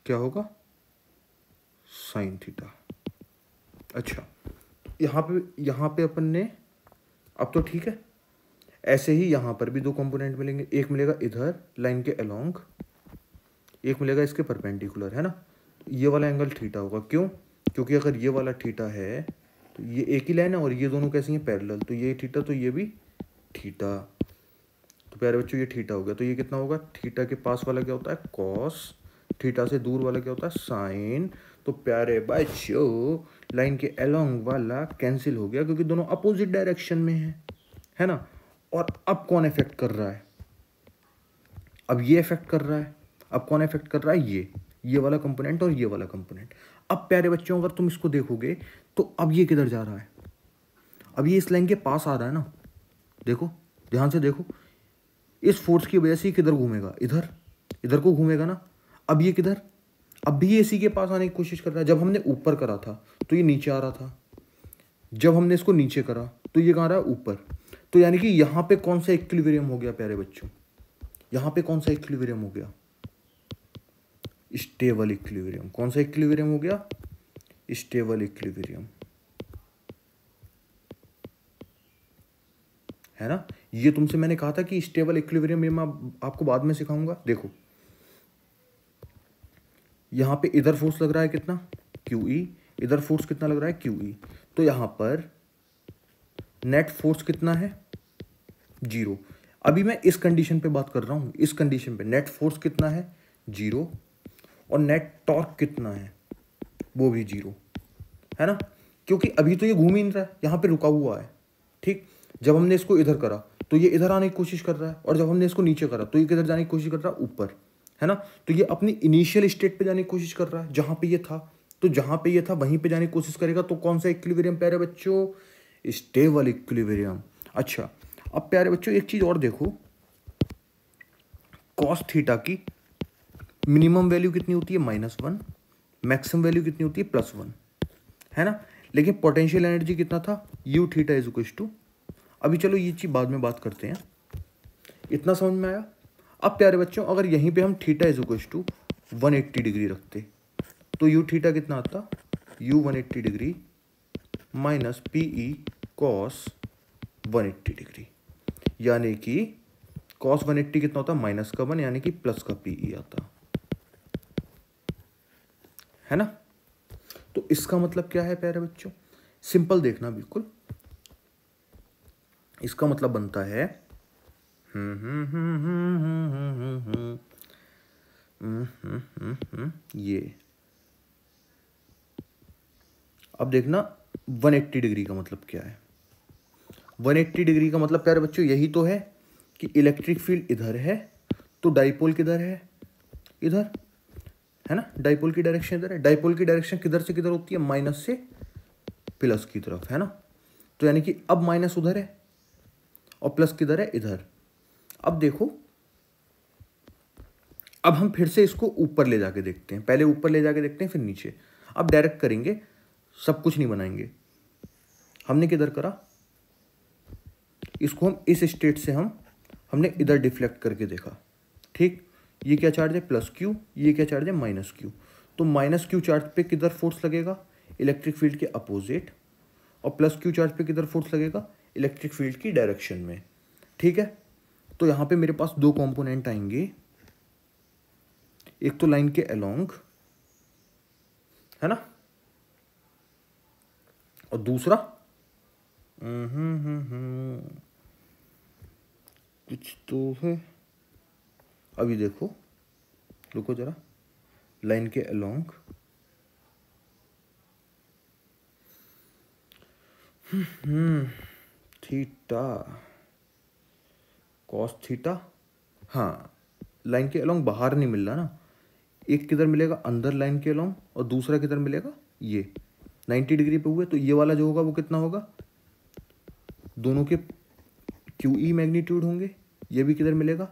क्या होगा? Sine theta. अच्छा, यहाँ पे अपन ने, अब तो ठीक है। ऐसे ही यहाँ पर भी दो कंपोनेंट मिलेंगे, एक मिलेगा इधर लाइन के अलोंग, एक मिलेगा इसके परपेंडिकुलर, है ना। ये वाला एंगल थीटा होगा। क्यों? क्योंकि अगर ये वाला थीटा है तो ये एक ही लाइन है और ये दोनों कैसी हैं? पैरेलल। तो ये थीटा तो ये भी थीटा। तो प्यारे बच्चों, ये थीटा हो गया। तो ये कितना होगा? थीटा के पास वाला क्या होता है? कॉस। थीटा से दूर वाला क्या होता है? साइन। तो प्यारे बच्चों, लाइन के अलोंग वाला कैंसिल हो गया क्योंकि दोनों अपोजिट डायरेक्शन में है ना। और अब कौन इफेक्ट कर रहा है? अब ये इफेक्ट कर रहा है। अब कौन इफेक्ट कर रहा है? ये वाला कंपोनेंट और ये वाला कंपोनेंट। अब प्यारे बच्चों, अगर तुम इसको देखोगे तो अब ये किधर जा रहा है? अब ये इस लाइन के पास आ रहा है ना। देखो, ध्यान से देखो, इस फोर्स की वजह से किधर घूमेगा? इधर को घूमेगा ना। अब ये किधर? अब भी ये इसी के पास आने की कोशिश कर रहा है। जब हमने ऊपर करा था तो ये नीचे आ रहा था, जब हमने इसको नीचे करा तो ये कहाँ रहा है? ऊपर। तो यानी कि यहाँ पे कौन सा इक्विलिब्रियम हो गया प्यारे बच्चों? यहाँ पे कौन सा इक्विलिब्रियम हो गया? Stable equilibrium. कौन सा इक्विलिब्रियम हो गया? स्टेबल इक्विलिब्रियम, है ना। ये तुमसे मैंने कहा था कि स्टेबल इक्विलिब्रियम, ये मैं आपको बाद में सिखाऊंगा। देखो, यहाँ पे इधर फोर्स लग रहा है कितना? Q E. इधर फोर्स कितना लग रहा है? क्यू ई। तो यहाँ पर नेट फोर्स कितना है? 0। अभी मैं इस कंडीशन पे बात कर रहा हूँ। इस कंडीशन पे नेट फोर्स कितना है? 0। और नेट टॉर्क कितना है? वो भी 0, है ना। क्योंकि अभी तो ये घूम ही नहीं रहा है, यहाँ पे रुका हुआ है। ठीक, जब हमने इसको इधर करा तो ये इधर आने की कोशिश कर रहा है, और जब हमने इसको नीचे करा तो ये किधर जाने की कोशिश कर रहा है? ऊपर, है ना। तो ये अपनी इनिशियल स्टेट पे जाने की कोशिश कर रहा है जहाँ पे ये था। तो जहाँ पे ये था वहीं पे जाने की कोशिश करेगा। तो कौन सा इक्विलिब्रियम प्यारे बच्चों? Stable equilibrium. अच्छा, अब प्यारे बच्चों एक चीज और देखो, कॉस थीटा की मिनिमम वैल्यू कितनी होती है? -1। मैक्सिमम वैल्यू कितनी होती है? +1, है ना। लेकिन पोटेंशियल एनर्जी कितना था? U theta is equal to, अभी चलो ये चीज बाद में बात करते हैं। इतना समझ में आया? अब प्यारे बच्चों, अगर यहीं पे हम theta is equal to 180 degree रखते तो U थीटा कितना आता? U 180 degree minus P E cos 180 degree, यानी कि कॉस 180 कितना होता है माइनस का 1, यानी कि प्लस का पी ई आता है ना। तो इसका मतलब क्या है प्यारे बच्चों, सिंपल देखना बिल्कुल, इसका मतलब बनता है ये। अब देखना 180 डिग्री का मतलब क्या है। 180 डिग्री का मतलब प्यारे बच्चों यही तो है कि इलेक्ट्रिक फील्ड इधर है तो डाइपोल किधर है, इधर है ना। डाइपोल की डायरेक्शन इधर है, डाइपोल की डायरेक्शन किधर से किधर होती है, माइनस से प्लस की तरफ, है ना। तो यानी कि अब माइनस उधर है और प्लस किधर है, इधर। अब देखो, अब हम फिर से इसको ऊपर ले जाके देखते हैं, पहले ऊपर ले जाके देखते हैं फिर नीचे। अब डायरेक्ट करेंगे, सब कुछ नहीं बनाएंगे। हमने किधर करा, इसको हम इस स्टेट से हमने इधर डिफ्लेक्ट करके देखा, ठीक। ये क्या चार्ज है, प्लस क्यू, ये क्या चार्ज है, माइनस क्यू। तो माइनस क्यू चार्ज पे किधर फोर्स लगेगा, इलेक्ट्रिक फील्ड के अपोजिट, और प्लस क्यू चार्ज पे किधर फोर्स लगेगा, इलेक्ट्रिक फील्ड की डायरेक्शन में, ठीक है। तो यहां पे मेरे पास दो कंपोनेंट आएंगे, एक तो लाइन के अलोंग, है ना, और दूसरा कुछ तो है, अभी देखो, रुको जरा, लाइन के अलोंग थीटा कॉस थीटा, हाँ लाइन के अलोंग बाहर नहीं मिल रहा ना, एक किधर मिलेगा अंदर लाइन के अलोंग और दूसरा किधर मिलेगा, ये 90 डिग्री पे हुए, तो ये वाला जो होगा वो कितना होगा, दोनों के क्यू ई मैग्नीट्यूड होंगे। ये भी किधर मिलेगा,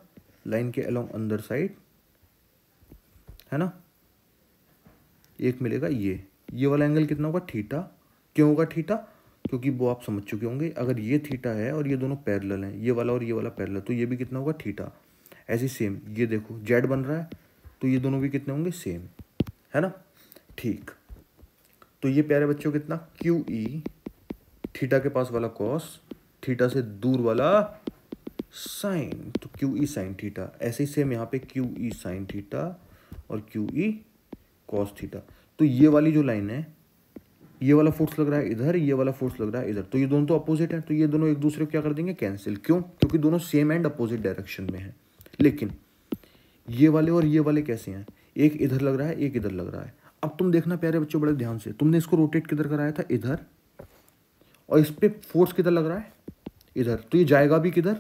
लाइन के अलोंग अंदर साइड, है ना। एक मिलेगा ये वाला एंगल कितना होगा, थीटा। क्यों होगा थीटा, क्योंकि वो आप समझ चुके होंगे, अगर ये थीटा है और ये दोनों पैरेलल हैं, ये वाला और ये वाला पैरेलल, तो ये भी कितना होगा, थीटा। ऐसे सेम ये देखो जेड बन रहा है, तो ये दोनों भी कितने होंगे, सेम, है ना, ठीक। तो ये प्यारे बच्चों कितना, क्यू ई, थीटा के पास वाला कॉस, थीटा से दूर वाला साइन, तो क्यू ई साइन थीटा। ऐसे ही सेम यहाँ पे क्यू ई साइन थीटा और क्यू ई कॉस थीटा। तो ये वाली जो लाइन है, ये वाला फोर्स लग रहा है इधर, ये वाला फोर्स लग रहा है इधर, तो ये दोनों तो अपोजिट है, तो ये दोनों एक दूसरे को क्या कर देंगे, कैंसिल। क्यों, क्योंकि दोनों सेम एंड अपोजिट डायरेक्शन में है। लेकिन ये वाले और ये वाले कैसे हैं, एक इधर लग रहा है, एक इधर लग रहा है। अब तुम देखना प्यारे बच्चों बड़े ध्यान से, तुमने इसको रोटेट किधर कराया था, इधर, और इस पे फोर्स किधर लग रहा है, इधर, तो ये जाएगा भी किधर,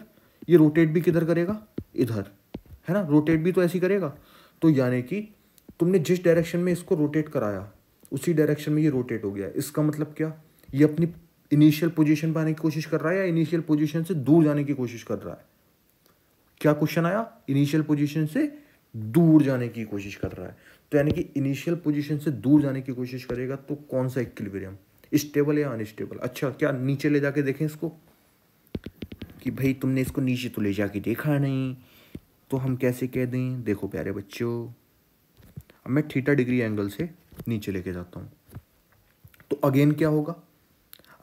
ये रोटेट भी किधर करेगा, इधर, है ना, रोटेट भी तो ऐसे ही करेगा। तो यानी कि तुमने जिस डायरेक्शन में इसको रोटेट कराया उसी डायरेक्शन में ये रोटेट हो गया। इसका मतलब क्या, ये अपनी इनिशियल पोजीशन पर आने की कोशिश कर रहा है या इनिशियल पोजीशन से दूर जाने की कोशिश कर रहा है। क्या क्वेश्चन आया, इनिशियल पोजीशन से दूर जाने की कोशिश कर रहा है। तो यानी कि इनिशियल पोजीशन से दूर जाने की कोशिश करेगा, तो कौन सा इक्विलिब्रियम, स्टेबल या अनस्टेबल। अच्छा, क्या नीचे ले जाके देखें इसको, कि भाई तुमने इसको नीचे तो ले जाके देखा नहीं, तो हम कैसे कह दें। देखो प्यारे बच्चों, अब मैं थीटा डिग्री एंगल से नीचे लेके जाता हूँ, तो अगेन क्या होगा,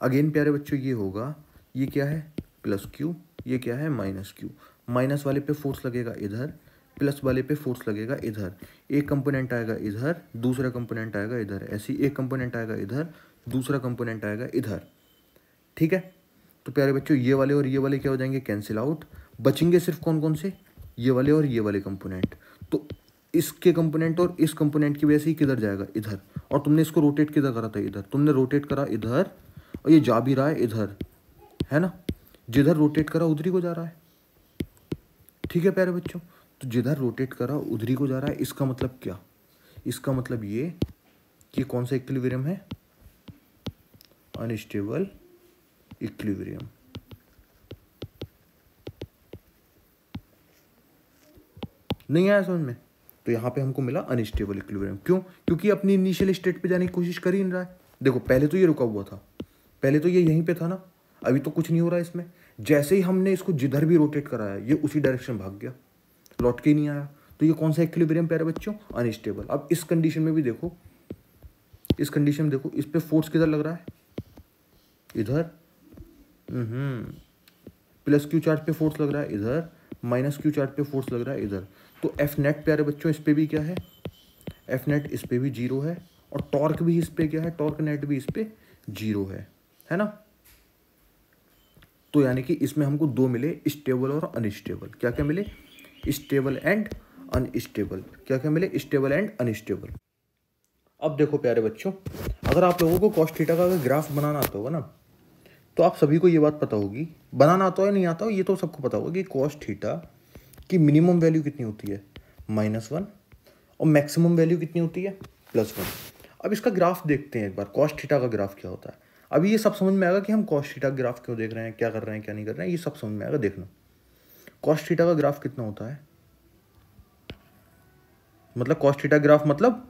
अगेन प्यारे बच्चों ये होगा, ये क्या है प्लस क्यू, ये क्या है माइनस क्यू। माइनस वाले पे फोर्स लगेगा इधर, प्लस वाले पे फोर्स लगेगा इधर। एक कंपोनेंट आएगा इधर, दूसरा कंपोनेंट आएगा इधर, ऐसी एक कंपोनेंट आएगा इधर, दूसरा कंपोनेंट आएगा इधर, ठीक है। तो प्यारे बच्चों ये वाले और ये वाले क्या हो जाएंगे, कैंसिल आउट, बचेंगे सिर्फ कौन कौन से, ये वाले और ये वाले कंपोनेंट। तो इसके कंपोनेंट और इस कंपोनेंट की वजह से ही किधर जाएगा, इधर। और तुमने इसको रोटेट किधर करा था, इधर, तुमने रोटेट करा इधर, और ये जा भी रहा है इधर, है ना, जिधर रोटेट करा उधर ही को जा रहा है, ठीक है प्यारे बच्चों। तो जिधर रोटेट करा उधर ही को जा रहा है। इसका मतलब क्या, इसका मतलब ये कि कौन सा इक्विलिब्रियम है, अनस्टेबल इक्विलिब्रियम। नहीं आया समझ में, तो यहाँ पे हमको मिला अनस्टेबल इक्विलिब्रियम। क्यों, क्योंकि अपनी इनिशियल स्टेट पे जाने की कोशिश कर ही नहीं रहा है। देखो पहले तो ये रुका हुआ था, पहले तो ये यहीं पे था ना, अभी तो कुछ नहीं हो रहा है इसमें। जैसे ही हमने इसको जिधर भी रोटेट कराया, ये उसी डायरेक्शन भाग गया, लौट के ही नहीं आया। तो ये कौन सा इक्विलिब्रियम प्यारे बच्चों, अनस्टेबल। अब इस कंडीशन में भी देखो, इस कंडीशन में देखो, इस पे फोर्स किधर लग रहा है, इधर, प्लस क्यू चार्ज पे फोर्स लग रहा है इधर, माइनस क्यू चार्ज पे फोर्स लग रहा है इधर। तो एफ नेट प्यारे बच्चों इस पे भी क्या है, एफ नेट इस पे भी जीरो है, और टॉर्क भी इस पे क्या है, टॉर्क नेट भी इस पे जीरो है ना। तो यानी कि इसमें हमको दो मिले, स्टेबल और अनस्टेबल। क्या क्या मिले, स्टेबल एंड अनस्टेबल। क्या क्या मिले, स्टेबल एंड अनस्टेबल। अब देखो प्यारे बच्चों, अगर आप लोगों को कॉस थीटा का अगर ग्राफ बनाना आता होगा ना, तो आप सभी को ये बात पता होगी, बनाना आता हो या नहीं आता हो ये तो सबको पता होगा कि कॉस थीटा की मिनिमम वैल्यू कितनी होती है, -1, और मैक्सिमम वैल्यू कितनी होती है, +1। अब इसका ग्राफ देखते हैं एक बार, कॉस थीटा का ग्राफ क्या होता है। अभी ये सब समझ में आएगा कि हम कॉस थीटा ग्राफ क्यों देख रहे हैं, क्या कर रहे हैं, क्या नहीं कर रहे हैं, ये सब समझ में आएगा। देखना कॉस थीटा का ग्राफ कितना होता है, मतलब कॉस थीटा ग्राफ मतलब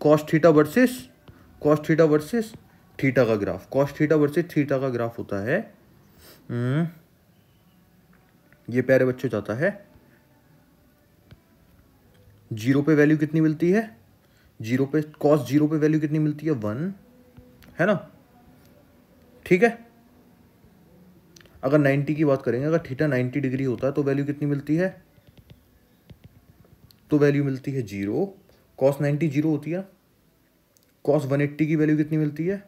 कॉस थीटा वर्सेस थीटा का graph. Cos theta versus theta का ग्राफ होता है, ये प्यारे बच्चों जाता है, जीरो पे वैल्यू कितनी मिलती है, जीरो पे कॉस जीरो पे वैल्यू कितनी मिलती है, 1, है ना, ठीक है। अगर 90 की बात करेंगे, अगर थीटा 90 डिग्री होता है तो वैल्यू कितनी मिलती है, तो वैल्यू मिलती है 0। कॉस 90 जीरो होती है। कॉस 180 की वैल्यू कितनी मिलती है,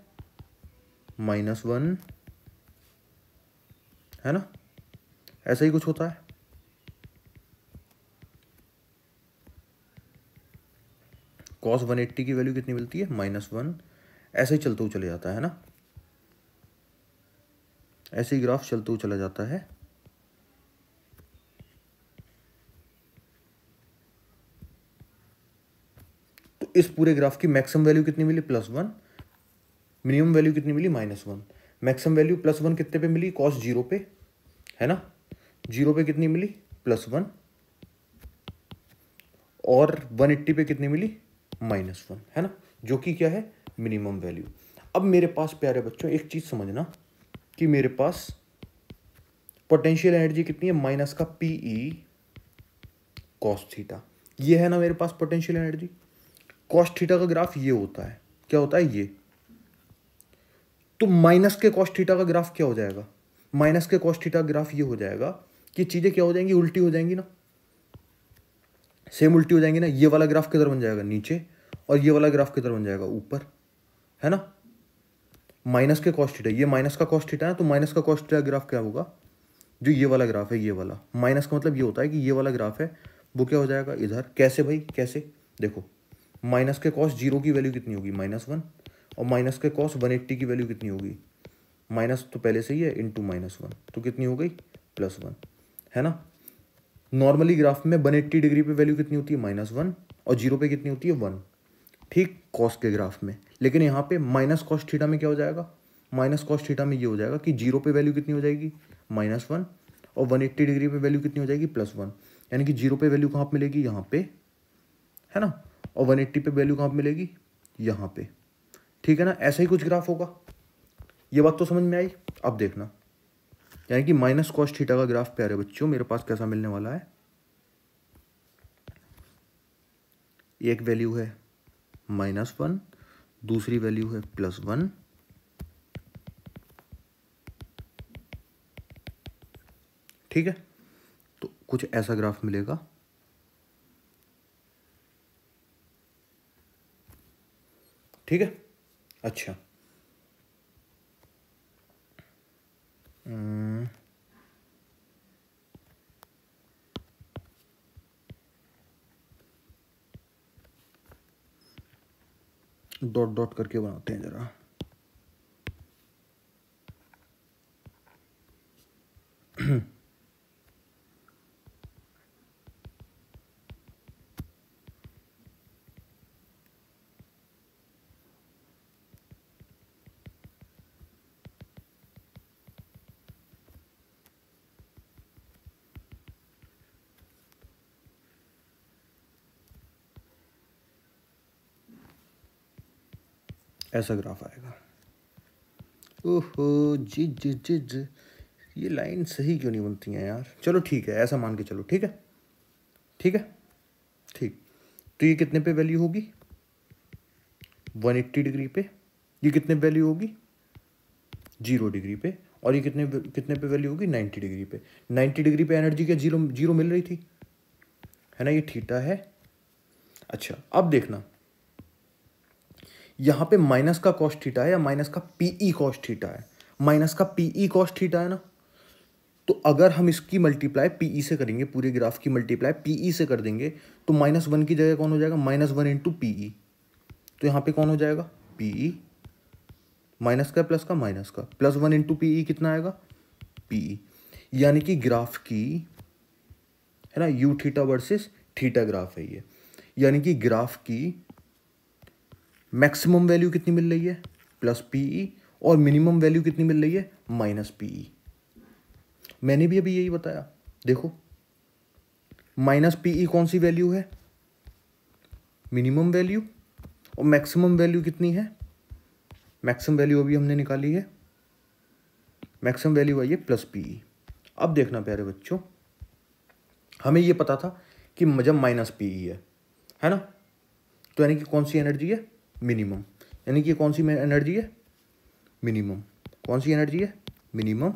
-1, है ना, ऐसा ही कुछ होता है। कॉस 180 की वैल्यू कितनी मिलती है, -1। ऐसे ही चलते हुए चले जाता है ना, ऐसे ही ग्राफ चलते हुए चला जाता है। तो इस पूरे ग्राफ की मैक्सिमम वैल्यू कितनी मिली, +1, मिनिमम वैल्यू कितनी मिली, -1। मैक्सिमम वैल्यू +1 कितने पे मिली, कॉस जीरो पे, है ना, जीरो पे कितनी मिली, +1, और 180 पे कितनी मिली, -1, है ना, जो कि क्या है, मिनिमम वैल्यू। अब मेरे पास प्यारे बच्चों एक चीज समझना कि मेरे पास पोटेंशियल एनर्जी कितनी है, माइनस का PE कॉस थीटा, ये है ना मेरे पास पोटेंशियल एनर्जी। कॉस थीटा का ग्राफ ये होता है, क्या होता है ये, तो माइनस के कॉस थीटा का ग्राफ क्या हो जाएगा, माइनस के कॉस थीटा ग्राफ ये हो जाएगा कि चीजें क्या हो जाएंगी, उल्टी हो जाएंगी ना, सेम उल्टी हो जाएंगी ना। ये वाला ग्राफ किधर बन जाएगा, नीचे, और ये वाला ग्राफ किधर बन जाएगा, ऊपर, है ना। माइनस के कॉस थीटा, ये माइनस का कॉस थीटा है, तो माइनस का कॉस थीटा ग्राफ क्या होगा, जो ये वाला ग्राफ है, ये वाला माइनस का मतलब ये होता है कि ये वाला ग्राफ है वो क्या हो जाएगा इधर। कैसे भाई, कैसे, देखो माइनस के कॉस जीरो की वैल्यू कितनी होगी, -1, और माइनस के कॉस 180 की वैल्यू कितनी होगी, माइनस तो पहले से ही है, इंटू -1, तो कितनी हो गई, +1, है ना। नॉर्मली ग्राफ में 180 डिग्री पे वैल्यू कितनी होती है, -1, और जीरो पे कितनी होती है, 1, ठीक, कॉस के ग्राफ में। लेकिन यहाँ पे माइनस कॉस थीटा में क्या हो जाएगा, माइनस कॉस थीटा में ये हो जाएगा कि जीरो पे वैल्यू कितनी हो जाएगी, -1, और 180 डिग्री पे वैल्यू कितनी हो जाएगी, +1। यानी कि जीरो पे वैल्यू कहाँ पे मिलेगी, यहाँ पे, है ना, और 180 पे वैल्यू कहाँ पे मिलेगी, यहाँ पे, ठीक है ना। ऐसा ही कुछ ग्राफ होगा, ये बात तो समझ में आई। अब देखना, यानी कि माइनस कॉस थीटा का ग्राफ प्यारे बच्चों मेरे पास कैसा मिलने वाला है, एक वैल्यू है -1, दूसरी वैल्यू है +1, ठीक है। तो कुछ ऐसा ग्राफ मिलेगा, ठीक है। अच्छा, डॉट डॉट करके बनाते हैं जरा। ऐसा ग्राफ आएगा। ओहो जी जी जी जी, ये लाइन सही क्यों नहीं बनती हैं यार। चलो ठीक है, ऐसा मान के चलो, ठीक है, ठीक है, ठीक। तो ये कितने पे वैल्यू होगी, 180 डिग्री पे, ये कितने वैल्यू होगी 0 डिग्री पे, और ये कितने कितने पे वैल्यू होगी 90 डिग्री पे। 90 डिग्री पे एनर्जी क्या जीरो जीरो मिल रही थी, है ना, ये थीटा है। अच्छा अब देखना यहां पे माइनस का कॉस थीटा है या माइनस का पीई कॉस थीटा है, माइनस का पीई कॉस थीटा है ना। तो अगर हम इसकी मल्टीप्लाई पीई से करेंगे, पूरे ग्राफ की मल्टीप्लाई पीई से कर देंगे, तो -1 की जगह कौन हो जाएगा -1 इंटू पीई। तो यहां पे कौन हो जाएगा पीई, माइनस का प्लस का माइनस का, +1 इंटू पीई कितना आएगा पीई। यानी कि ग्राफ की, है ना, you theta versus theta graph है ये, यानी कि ग्राफ की मैक्सिमम वैल्यू कितनी मिल रही है +PE, और मिनिमम वैल्यू कितनी मिल रही है -PE। मैंने भी अभी यही बताया, देखो -PE कौन सी वैल्यू है मिनिमम वैल्यू, और मैक्सिमम वैल्यू कितनी है, मैक्सिमम वैल्यू अभी हमने निकाली है, मैक्सिमम वैल्यू आई है +PE। अब देखना प्यारे बच्चों, हमें ये पता था कि जब -PE है ना, तो यानी कि कौन सी एनर्जी है मिनिमम, यानी कि कौन सी एनर्जी है मिनिमम, कौन सी एनर्जी है मिनिमम,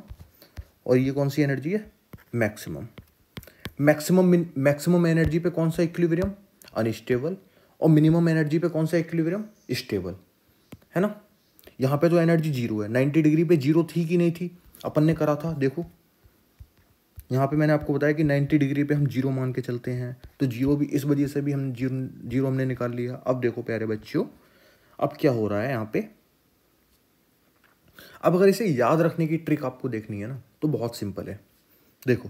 और ये कौन सी एनर्जी है मैक्सिमम। मैक्सिमम एनर्जी पे कौन सा इक्विलिब्रियम अनस्टेबल, और मिनिमम एनर्जी पे कौन सा इक्विलिब्रियम स्टेबल, है ना। यहाँ पे तो एनर्जी 0 है, 90 डिग्री पे 0 थी कि नहीं थी, अपन ने करा था, देखो यहाँ पे मैंने आपको बताया कि 90 डिग्री पे हम 0 मान के चलते हैं, तो 0 भी इस वजह से भी हम 0 हमने निकाल लिया। अब देखो प्यारे बच्चों, अब क्या हो रहा है यहाँ पे, अब अगर इसे याद रखने की ट्रिक आपको देखनी है ना, तो बहुत सिंपल है। देखो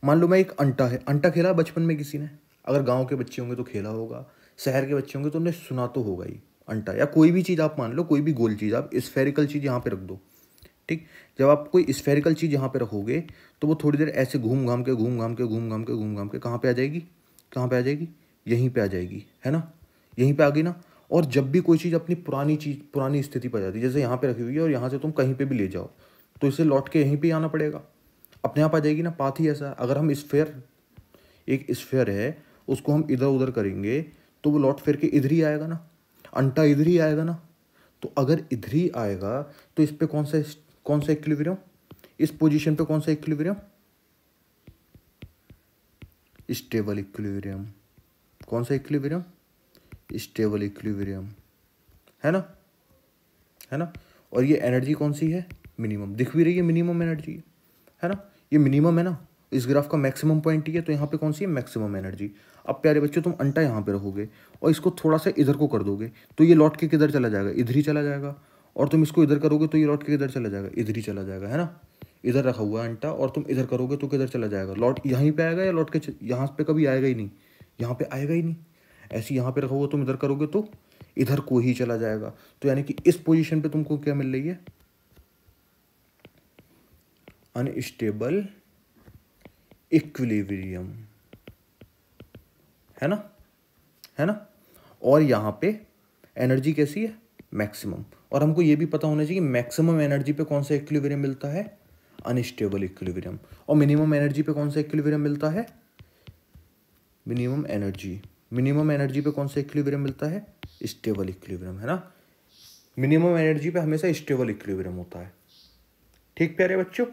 मान लो मैं एक अंटा खेला बचपन में किसी ने, अगर गांव के बच्चे होंगे तो खेला होगा, शहर के बच्चे होंगे तो उन्हें सुना तो होगा ही। अंटा या कोई भी चीज़ आप मान लो, कोई भी गोल चीज़, आप स्फेरिकल चीज़ यहाँ पे रख दो, ठीक। जब आप कोई स्फेरिकल चीज़ यहाँ पे रखोगे तो वो थोड़ी देर ऐसे घूम घाम के कहाँ पे आ जाएगी, कहाँ पे आ जाएगी, यहीं पे आ जाएगी, है ना, यहीं पे आ गई ना। और जब भी कोई चीज़ अपनी पुरानी स्थिति पर जाती है, जैसे यहाँ पे रखी हुई है और यहाँ से तुम कहीं पे भी ले जाओ, तो इसे लौट के यहीं पे आना पड़ेगा, अपने आप आ जाएगी ना। पाथ ही ऐसा, अगर हम एक स्फेयर है उसको हम इधर उधर करेंगे तो वो लौट फिर के इधर ही आएगा ना, अंटा इधर ही आएगा ना। तो अगर इधर ही आएगा तो इस पे कौन सा इक्विलिब्रियम, इस पोजीशन पे कौन सा इक्विलिब्रियम स्टेबल इक्विलिब्रियम, कौन सा इक्विलिब्रियम स्टेबल इक्विलिब्रियम, है ना, है ना। और ये एनर्जी कौन सी है मिनिमम, दिख भी रही है मिनिमम एनर्जी, है ना, ये मिनिमम है ना, इस ग्राफ का मैक्सिमम पॉइंट ही है, तो यहाँ पे कौन सी है मैक्सिमम एनर्जी। अब प्यारे बच्चों तुम अंटा यहाँ पे रखोगे और इसको थोड़ा सा इधर को कर दोगे तो ये लौट के किधर चला जाएगा, इधर ही चला जाएगा। और तुम इसको इधर करोगे तो ये लौट के किधर चला जाएगा, इधर ही चला जाएगा, है ना। इधर रखा हुआ है अंटा और तुम इधर करोगे तो किधर चला जाएगा, लौट यहीं पे आएगा या लौट के यहाँ पे कभी आएगा ही नहीं, यहाँ पे आएगा ही नहीं। ऐसे यहाँ पे रखा हुआ तुम इधर करोगे तो इधर को ही चला जाएगा। तो यानी कि इस पोजीशन पे तुमको क्या मिल रही है अनस्टेबल इक्विलिब्रियम, है ना, है ना। और यहाँ पे एनर्जी कैसी है मैक्सिमम, और हमको ये भी पता होना चाहिए कि मैक्सिमम एनर्जी पे कौन सा इक्विलिब्रियम मिलता है अनस्टेबल इक्विलिब्रियम, और मिनिमम एनर्जी पे कौन सा इक्विलिब्रियम मिलता है मिनिमम एनर्जी पे कौन सा इक्विलिब्रियम मिलता है स्टेबल इक्विलिब्रियम, है ना। मिनिमम एनर्जी पे हमेशा स्टेबल इक्विलिब्रियम होता है, ठीक प्यारे बच्चों।